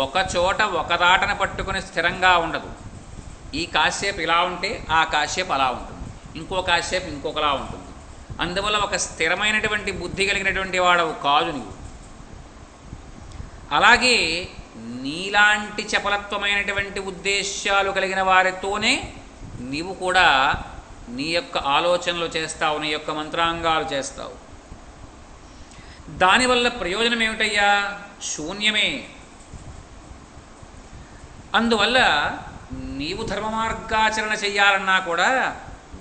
ఒకచోట ఒకదాటన పట్టుకుని స్థిరంగా ఉండదు. ఈ కాసేపు ఇలా ఉంటే ఆ కాసేపు అలా ఉంటుంది, ఇంకో కాసేపు ఇంకొకలా ఉంటుంది. అందువల్ల ఒక స్థిరమైనటువంటి బుద్ధి కలిగినటువంటి వాడవు కాదు నీవు. అలాగే నీలాంటి చపలత్వమైనటువంటి ఉద్దేశాలు కలిగిన వారితోనే నీవు కూడా నీ యొక్క ఆలోచనలు చేస్తావు, నీ యొక్క మంత్రాంగాలు చేస్తావు. దానివల్ల ప్రయోజనం ఏమిటయ్యా? శూన్యమే. అందువల్ల నీవు ధర్మ మార్గాచరణ చెయ్యాలన్నా కూడా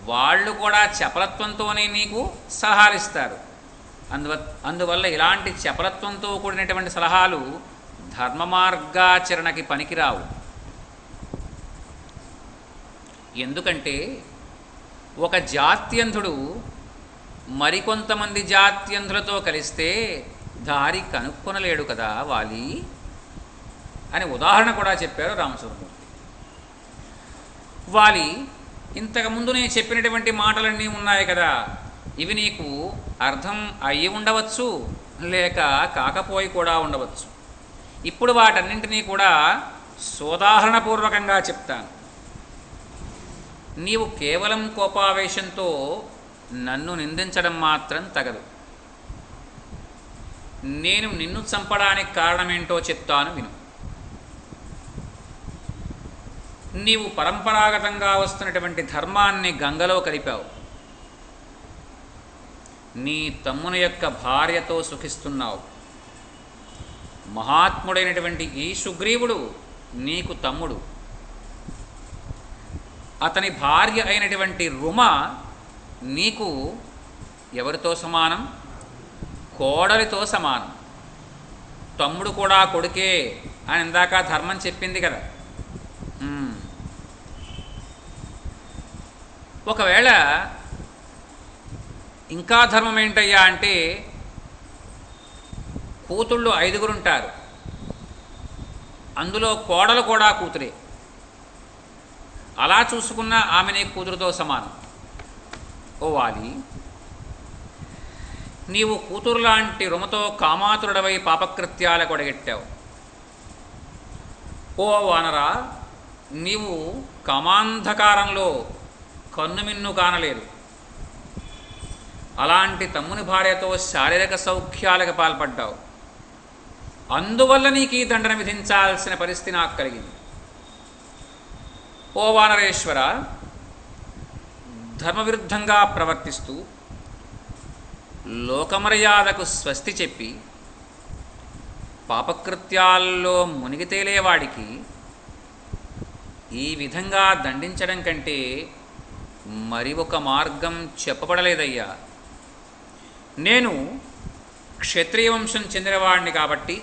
వాళ్ళు కూడా చపలత్వంతోనే నీకు సలహాలు ఇస్తారు. అందువల్ల ఇలాంటి చపలత్వంతో కూడినటువంటి సలహాలు ధర్మ మార్గాచరణకి పనికిరావు. ఎందుకంటే ఒక జాత్యంధుడు మరికొంతమంది జాత్యంధులతో కలిస్తే దారి కనుక్కొనలేడు కదా వాలి అని ఉదాహరణ కూడా చెప్పారు రామచంద్రమూర్తి. వాలి, ఇంతకుముందు నేను చెప్పినటువంటి మాటలన్నీ ఉన్నాయి కదా, ఇవి నీకు అర్థం అయ్యి ఉండవచ్చు, లేక కాకపోయి కూడా ఉండవచ్చు. ఇప్పుడు వాటన్నింటినీ కూడా సోదాహరణపూర్వకంగా చెప్తాను. నీవు కేవలం కోపావేశంతో నన్ను నిందించడం మాత్రం తగదు. నేను నిన్ను చంపడానికి కారణమేంటో చెప్తాను విను. నీవు పరంపరాగతంగా వస్తున్నటువంటి ధర్మాన్ని గంగలో కలిపావు. నీ తమ్ముని యొక్క భార్యతో సుఖిస్తున్నావు. మహాత్ముడైనటువంటి ఈ సుగ్రీవుడు నీకు తమ్ముడు. అతని భార్య అయినటువంటి రుమ నీకు ఎవరితో సమానం? కోడలితో సమానం. తమ్ముడు కూడా కొడుకే అని ఇందాక ధర్మం చెప్పింది కదా. ఒకవేళ ఇంకా ధర్మం ఏంటయ్యా అంటే, కూతుళ్ళు 5 ఉంటారు, అందులో కోడలు కూడా కూతురే. అలా చూసుకున్న ఆమె నీ కూతురుతో సమానం. ఓ వాలి, నీవు కూతురు లాంటి రుమతో కామాతురుడవై పాపకృత్యాలకు అడగెట్టావు. ఓ వానరా, నీవు కామాంధకారంలో కన్నుమిన్ను కానలేదు. అలాంటి తమ్ముని భార్యతో శారీరక సౌఖ్యాలకు పాల్పడ్డావు. అందువల్ల నీకు ఈ దండన విధించాల్సిన పరిస్థితి నాకు కలిగింది. ఓ వానరేశ్వర, ధర్మవిరుద్ధంగా ప్రవర్తిస్తూ లోకమర్యాదకు స్వస్తి చెప్పి పాపకృత్యాల్లో మునిగి తేలేవాడికి ఈ విధంగా దండించడం కంటే మరి ఒక మార్గం చెప్పబడలేదయ్యా. నేను క్షత్రియ వంశం చెందినవాడిని కాబట్టి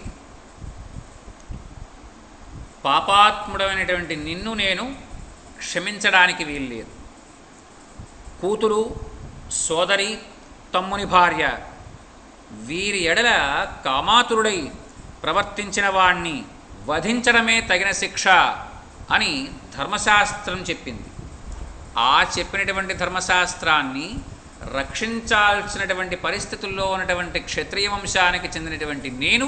పాపాత్ముడమైనటువంటి నిన్ను నేను క్షమించడానికి వీల్లేదు. కూతురు, సోదరి, తమ్ముని భార్య వీరి ఎడల కామాతురుడై ప్రవర్తించిన వాణ్ణి వధించడమే తగిన శిక్ష అని ధర్మశాస్త్రం చెప్పింది. ఆ చెప్పినటువంటి ధర్మశాస్త్రాన్ని రక్షించాల్సినటువంటి పరిస్థితుల్లో ఉన్నటువంటి క్షత్రియ వంశానికి చెందినటువంటి నేను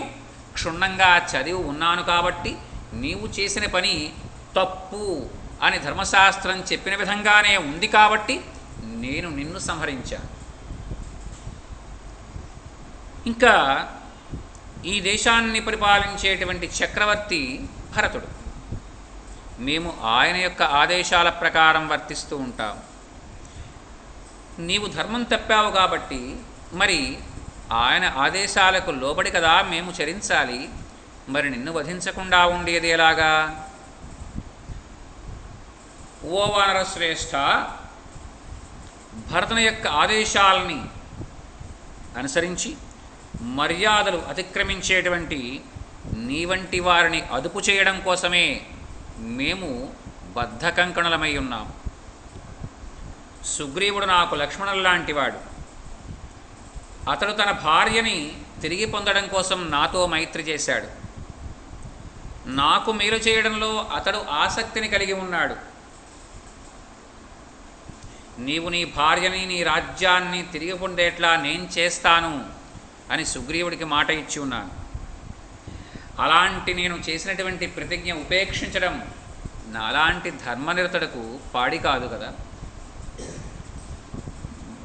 క్షుణ్ణంగా చదివి ఉన్నాను కాబట్టి నీవు చేసిన పని తప్పు అని ధర్మశాస్త్రం చెప్పిన విధంగానే ఉంది కాబట్టి నేను నిన్ను సంహరించాను. ఇంకా ఈ దేశాన్ని పరిపాలించేటువంటి చక్రవర్తి భరతుడు. మేము ఆయన యొక్క ఆదేశాల ప్రకారం వర్తిస్తూ ఉంటాం. నీవు ధర్మం తప్పావు కాబట్టి మరి ఆయన ఆదేశాలకు లోబడి కదా మేము చరించాలి. మరి నిన్ను వధించకుండా ఉండేది ఎలాగా? ఓ వానరశ్రేష్ఠ, భరతుని యొక్క ఆదేశాలని అనుసరించి మర్యాదలు అతిక్రమించేటువంటి నీ వంటి వారిని అదుపు చేయడం కోసమే మేము బద్ధకంకణులమై ఉన్నాం. సుగ్రీవుడు నాకు లక్ష్మణుల్లాంటివాడు. అతడు తన భార్యని తిరిగి పొందడం కోసం నాతో మైత్రి చేశాడు. నాకు మేలు చేయడంలో అతడు ఆసక్తిని కలిగి ఉన్నాడు. నీవు నీ భార్యని, నీ రాజ్యాన్ని తిరిగి పొందేట్లా నేను చేస్తాను అని సుగ్రీవుడికి మాట ఇచ్చి ఉన్నాను. అలాంటి నేను చేసినటువంటి ప్రతిజ్ఞ ఉపేక్షించడం నాలాంటి ధర్మనిరతుడకు పాడి కాదు కదా.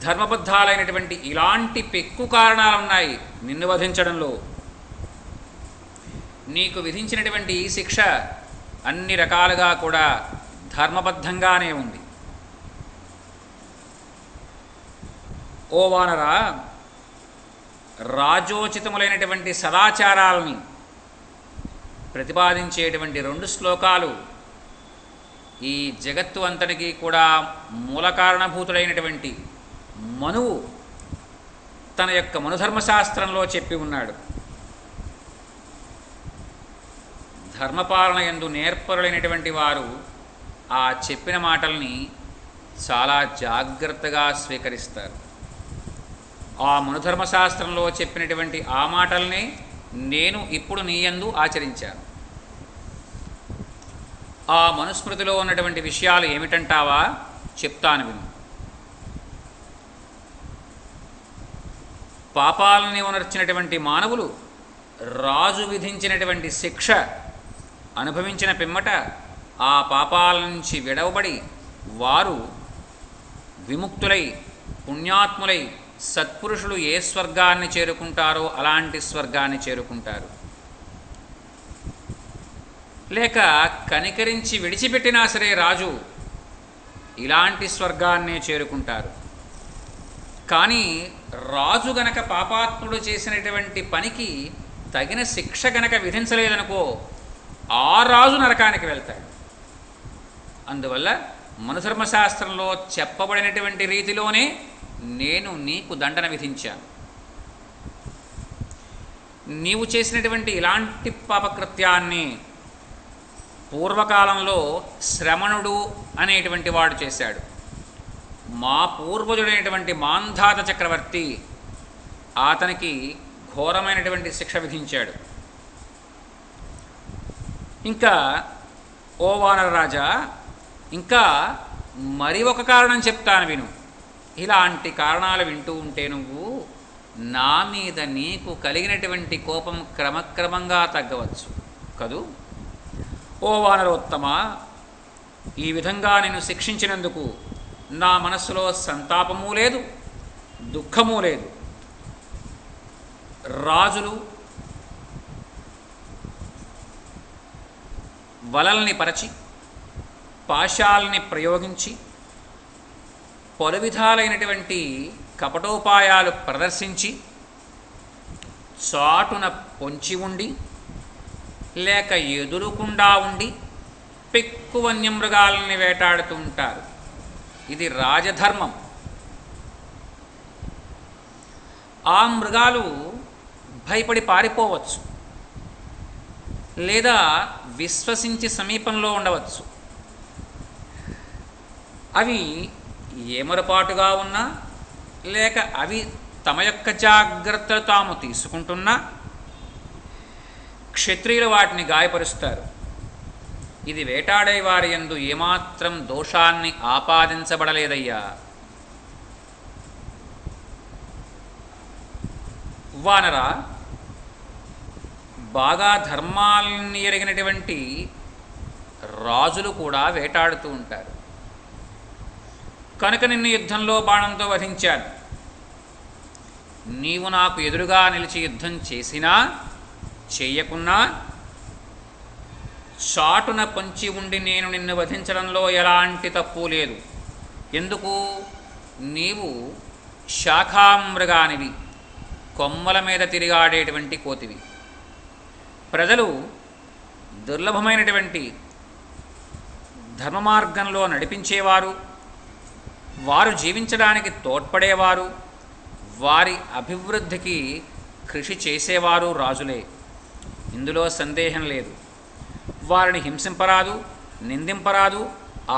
ధర్మబద్ధాలైనటువంటి ఇలాంటి పెక్కు కారణాలున్నాయి నిన్ను వధించడంలో. నీకు విధించినటువంటి ఈ శిక్ష అన్ని రకాలుగా కూడా ధర్మబద్ధంగానే ఉంది. ఓ వానరా, రాజోచితములైనటువంటి సదాచారాలని ప్రతిపాదించేటువంటి 2 శ్లోకాలు ఈ జగత్తు అంతటికీ కూడా మూల కారణభూతుడైనటువంటి మనువు తన యొక్క మనుధర్మశాస్త్రంలో చెప్పి ఉన్నాడు. ధర్మపాలన యందు నేర్పరులైనటువంటి వారు ఆ చెప్పిన మాటల్ని చాలా జాగ్రత్తగా స్వీకరిస్తారు. ఆ మనుధర్మశాస్త్రంలో చెప్పినటువంటి ఆ మాటల్నే నేను ఇప్పుడు నీ యందు ఆచరించాను. ఆ మనుస్మృతిలో ఉన్నటువంటి విషయాలు ఏమిటంటావా? చెప్తాను విను. పాపాలని ఉనర్చినటువంటి మానవులు రాజు విధించినటువంటి శిక్ష అనుభవించిన పిమ్మట ఆ పాపాల నుంచి విడవబడి వారు విముక్తులై పుణ్యాత్ములై సత్పురుషులు ఏ స్వర్గాన్ని చేరుకుంటారో అలాంటి స్వర్గాన్ని చేరుకుంటారు. లేక కనికరించి విడిచిపెట్టినా సరే రాజు ఇలాంటి స్వర్గాన్నే చేరుకుంటారు. కానీ రాజు గనక పాపాత్ముడు చేసినటువంటి పనికి తగిన శిక్ష గనక విధించలేదనుకో ఆ రాజు నరకానికి వెళ్తాడు. అందువల్ల మనుధర్మశాస్త్రంలో చెప్పబడినటువంటి రీతిలోనే నేను నీకు దండన విధించాను. నీవు చేసినటువంటి ఇలాంటి పాపకృత్యాన్ని పూర్వకాలంలో శ్రమణుడు అనేటువంటి వాడు చేశాడు. మా పూర్వజుడైనటువంటి మాంధాత చక్రవర్తి అతనికి ఘోరమైనటువంటి శిక్ష విధించాడు. ఇంకా ఓ వానరరాజా, ఇంకా మరి ఒక కారణం చెప్తాను విను. ఇలాంటి కారణాలు వింటూ ఉంటే నువ్వు నా మీద నీకు కలిగినటువంటి కోపం క్రమక్రమంగా తగ్గవచ్చు కదూ. ఓ వానరోత్తమ, ఈ విధంగా నేను శిక్షించినందుకు నా మనస్సులో సంతాపము లేదు, దుఃఖము లేదు. రాజులు వలల్ని పరచి పాశాల్ని ప్రయోగించి పలు విధాలైనటువంటి కపటోపాయాలు ప్రదర్శించి చాటున పొంచి ఉండి లేక ఎదురుకుండా ఉండి పెక్కు వన్యమృగాలని వేటాడుతూ ఉంటారు. ఇది రాజధర్మం. ఆ మృగాలు భయపడి పారిపోవచ్చు, లేదా విశ్వసించి సమీపంలో ఉండవచ్చు. అవి ఏమరపాటుగా ఉన్నా లేక అవి తమ యొక్క జాగ్రత్తలు తాము తీసుకుంటున్నా క్షత్రియులు వాటిని గాయపరుస్తారు. ఇది వేటాడే వారి యందు ఏమాత్రం దోషాన్ని ఆపాదించబడలేదయ్యా. వానరా, బాగా ధర్మాలని ఎరిగినటువంటి రాజులు కూడా వేటాడుతూ ఉంటారు. కనుక నిన్ను యుద్ధంలో బాణంతో వధించాను. నీవు నాకు ఎదురుగా నిలిచి యుద్ధం చేసినా చెయ్యకున్నా చాటున పొంచి ఉండి నేను నిన్ను వధించడంలో ఎలాంటి తప్పు లేదు. ఎందుకు? నీవు శాఖామృగానివి, కొమ్మల మీద తిరిగాడేటువంటి కోతివి. ప్రజలు దుర్లభమైనటువంటి ధర్మ మార్గంలో నడిపించేవారు, వారు జీవించడానికి తోడ్పడేవారు, వారి అభివృద్ధికి కృషి చేసేవారు రాజులే. ఇందులో సందేహం లేదు. వారిని హింసింపరాదు, నిందింపరాదు,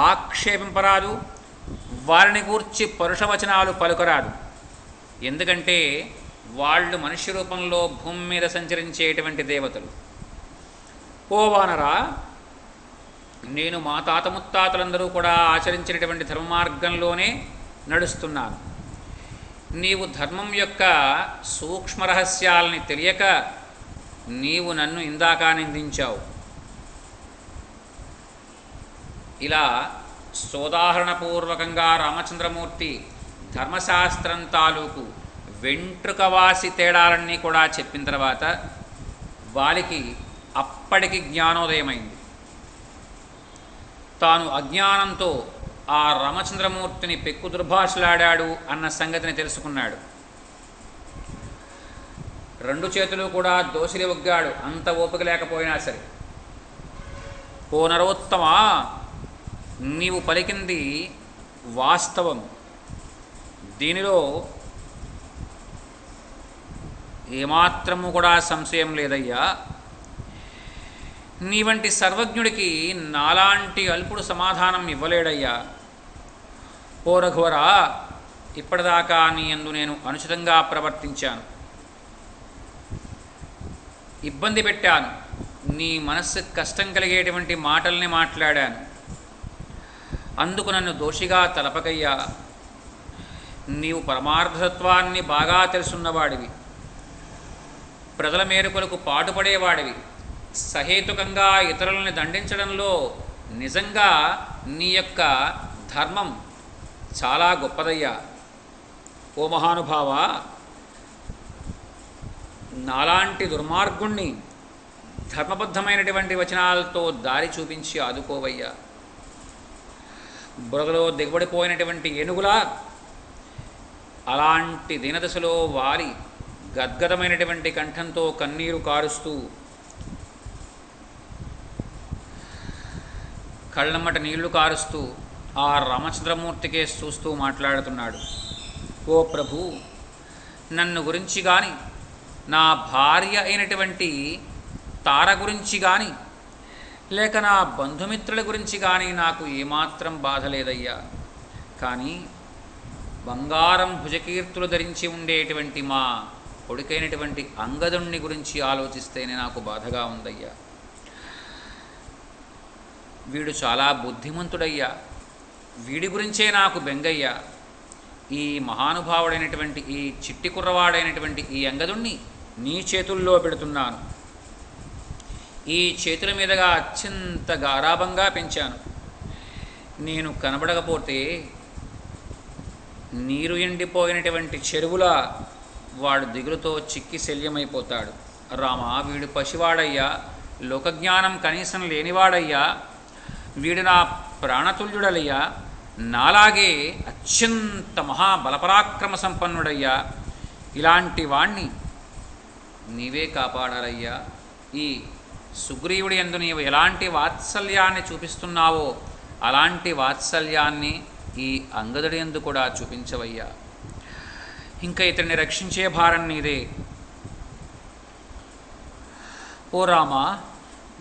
ఆక్షేపింపరాదు, వారిని గూర్చి పరుషవచనాలు పలుకరాదు. ఎందుకంటే వాళ్ళు మనుష్య రూపంలో భూమి మీద సంచరించేటువంటి దేవతలు. ఓ వానరా, నేను మా తాత ముత్తాతలందరూ కూడా ఆచరించినటువంటి ధర్మ మార్గంలోనే నడుస్తున్నాను. నీవు ధర్మం యొక్క సూక్ష్మ రహస్యాలని తెలియక నీవు నన్ను ఇందాక నిందించావు. ఇలా సోదాహరణపూర్వకంగా రామచంద్రమూర్తి ధర్మశాస్త్రం తాలూకు వెంట్రుకవాసి తేడాలన్నీ కూడా చెప్పిన తర్వాత వారికి అప్పటికి జ్ఞానోదయమైంది. తాను అజ్ఞానంతో ఆ రామచంద్రమూర్తిని పెక్కు దుర్భాషలాడాడు అన్న సంగతిని తెలుసుకున్నాడు. రెండు చేతులు కూడా దోసిలి ఒగ్గాడు, అంత ఓపిక లేకపోయినా సరే. ఓ నరోత్తమా, నీవు పలికింది వాస్తవం. దీనిలో ఏమాత్రము కూడా సంశయం లేదయ్యా. నీ వంటి సర్వజ్ఞుడికి నాలాంటి అల్పుడు సమాధానం ఇవ్వలేడయ్యా. ఓ రఘువరా, ఇప్పటిదాకా నీ యందు నేను అనుచితంగా ప్రవర్తించాను, ఇబ్బంది పెట్టాను, నీ మనస్సుకు కష్టం కలిగేటువంటి మాటల్ని మాట్లాడాను. అందుకు నన్ను దోషిగా తలపకయ్యా. నీవు పరమార్థతత్వాన్ని బాగా తెలుసున్నవాడివి, ప్రజల మేలుకొలకు పాటుపడేవాడివి, సహేతుకంగా ఇతరులని దండించడంలో నిజంగా నీ యొక్క ధర్మం చాలా గొప్పదయ్యా. ఓ మహానుభావ, నాలాంటి దుర్మార్గుణ్ణి ధర్మబద్ధమైనటువంటి వచనాలతో దారి చూపించి ఆదుకోవయ్యా. బురదలో దిగబడిపోయినటువంటి ఏనుగులా అలాంటి దీనదశలో వారి గద్గదమైనటువంటి కంఠంతో కన్నీరు కారుస్తూ కళ్ళమ్మట నీళ్లు కారుస్తూ ఆ రామచంద్రమూర్తికే చూస్తూ మాట్లాడుతున్నాడు. ఓ ప్రభు, నన్ను గురించి కానీ, నా భార్య అయినటువంటి తార గురించి కానీ, లేక నా బంధుమిత్రుల గురించి కానీ నాకు ఏమాత్రం బాధ లేదయ్యా. కానీ బంగారం భుజకీర్తులు ధరించి ఉండేటువంటి మా కొడుకైనటువంటి అంగదుణ్ణి గురించి ఆలోచిస్తేనే నాకు బాధగా ఉందయ్యా. వీడు చాలా బుద్ధిమంతుడయ్యా, వీడి గురించే నాకు బెంగయ్యా. ఈ మహానుభావుడైనటువంటి ఈ చిట్టి కుర్రవాడైనటువంటి ఈ అంగదుణ్ణి నీ చేతుల్లో పెడుతున్నాను. ఈ చేతుల మీదుగా అత్యంత గారాభంగా పెంచాను. నేను కనబడకపోతే నీరు ఎండిపోయినటువంటి చెరువులా వాడు దిగులుతో చిక్కి శల్యమైపోతాడు. రామా, వీడు పసివాడయ్యా, లోకజ్ఞానం కనీసం లేనివాడయ్యా, వీడు నా ప్రాణతుల్యుడలయ్యా, నాలాగే అత్యంత మహాబలపరాక్రమ సంపన్నుడయ్యా. ఇలాంటి వాణ్ణి నీవే కాపాడాలయ్యా. ఈ సుగ్రీవుడి యందు నీవు ఎలాంటి వాత్సల్యాన్ని చూపిస్తున్నావో అలాంటి వాత్సల్యాన్ని ఈ అంగదుడి యందు కూడా చూపించవయ్యా. ఇంకా ఇతన్ని రక్షించే భారం నీదే. ఓ రామ,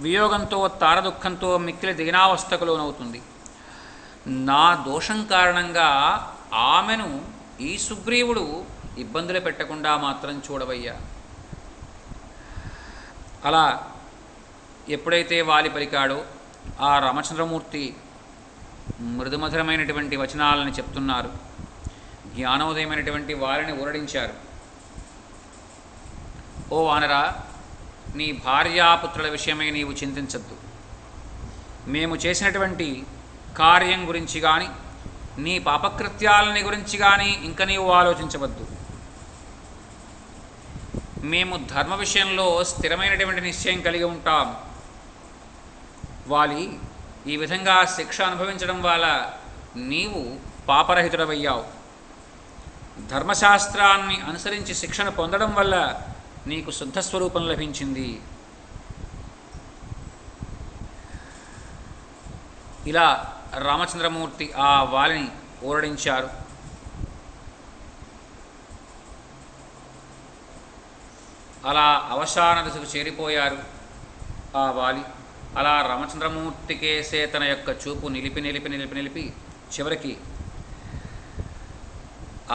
వియోగంతో తార దుఃఖంతో మిక్కిలి దీనావస్థకు లోనవుతుంది. నా దోషం కారణంగా ఆమెను ఈ సుగ్రీవుడు ఇబ్బందులు పెట్టకుండా మాత్రం చూడవయ్యా. అలా ఎప్పుడైతే వాలి పలికాడో ఆ రామచంద్రమూర్తి మృదుమధురమైనటువంటి వచనాలను చెప్తున్నారు. జ్ఞానోదయమైనటువంటి వారిని ఊరడించారు. ఓ వానరా, నీ భార్యాపుత్రుల విషయమై నీవు చింతించద్దు. మేము చేసినటువంటి కార్యం గురించి కానీ, నీ పాపకృత్యాలని గురించి కానీ ఇంక నీవు ఆలోచించవద్దు. మేము ధర్మ విషయంలో స్థిరమైనటువంటి నిశ్చయం కలిగి ఉంటాం. వాలి, ఈ విధంగా శిక్ష అనుభవించడం వల్ల నీవు పాపరహితుడవయ్యావు. ధర్మశాస్త్రాన్ని అనుసరించి శిక్షను పొందడం వల్ల నీకు శుద్ధస్వరూపం లభించింది. ఇలా రామచంద్రమూర్తి ఆ వాలిని ఊరడించారు. అలా అవసాన దశకు చేరిపోయారు ఆ వాలి. అలా రామచంద్రమూర్తికేసే తన యొక్క చూపు నిలిపి చివరికి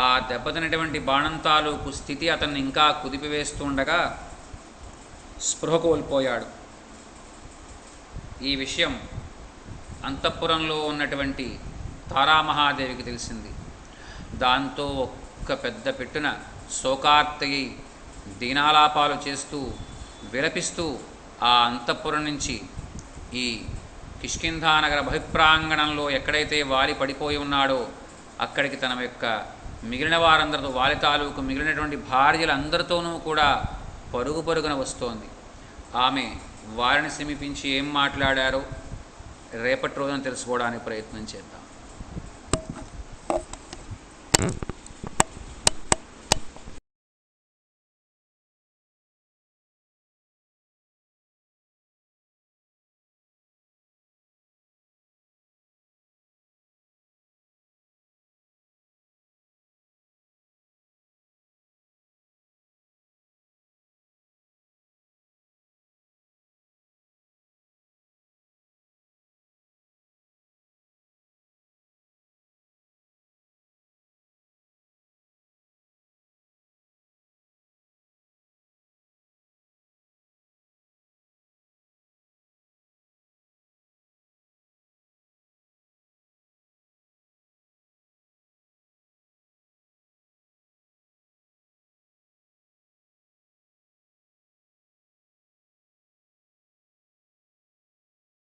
ఆ దెబ్బతినటువంటి బాణం తాలూకు స్థితి అతన్ని ఇంకా కుదిపివేస్తుండగా స్పృహ కోల్పోయాడు. ఈ విషయం అంతఃపురంలో ఉన్నటువంటి తారామహాదేవికి తెలిసింది. దాంతో ఒక్క పెద్ద పెట్టున శోకార్తయి దీనాలాపాలు చేస్తూ విలపిస్తూ ఆ అంతఃపురం నుంచి ఈ కిష్కింధానగర బహిప్రాంగణంలో ఎక్కడైతే వాలి పడిపోయి ఉన్నాడో అక్కడికి తన యొక్క మిగిలిన వారందరితో, వాలి తాలూకు మిగిలినటువంటి భార్యలందరితోనూ కూడా పరుగున వస్తోంది. ఆమె వారిని సమీపించి ఏం మాట్లాడారో రేపటి రోజున తెలుసుకోవడానికి ప్రయత్నం చేద్దాం.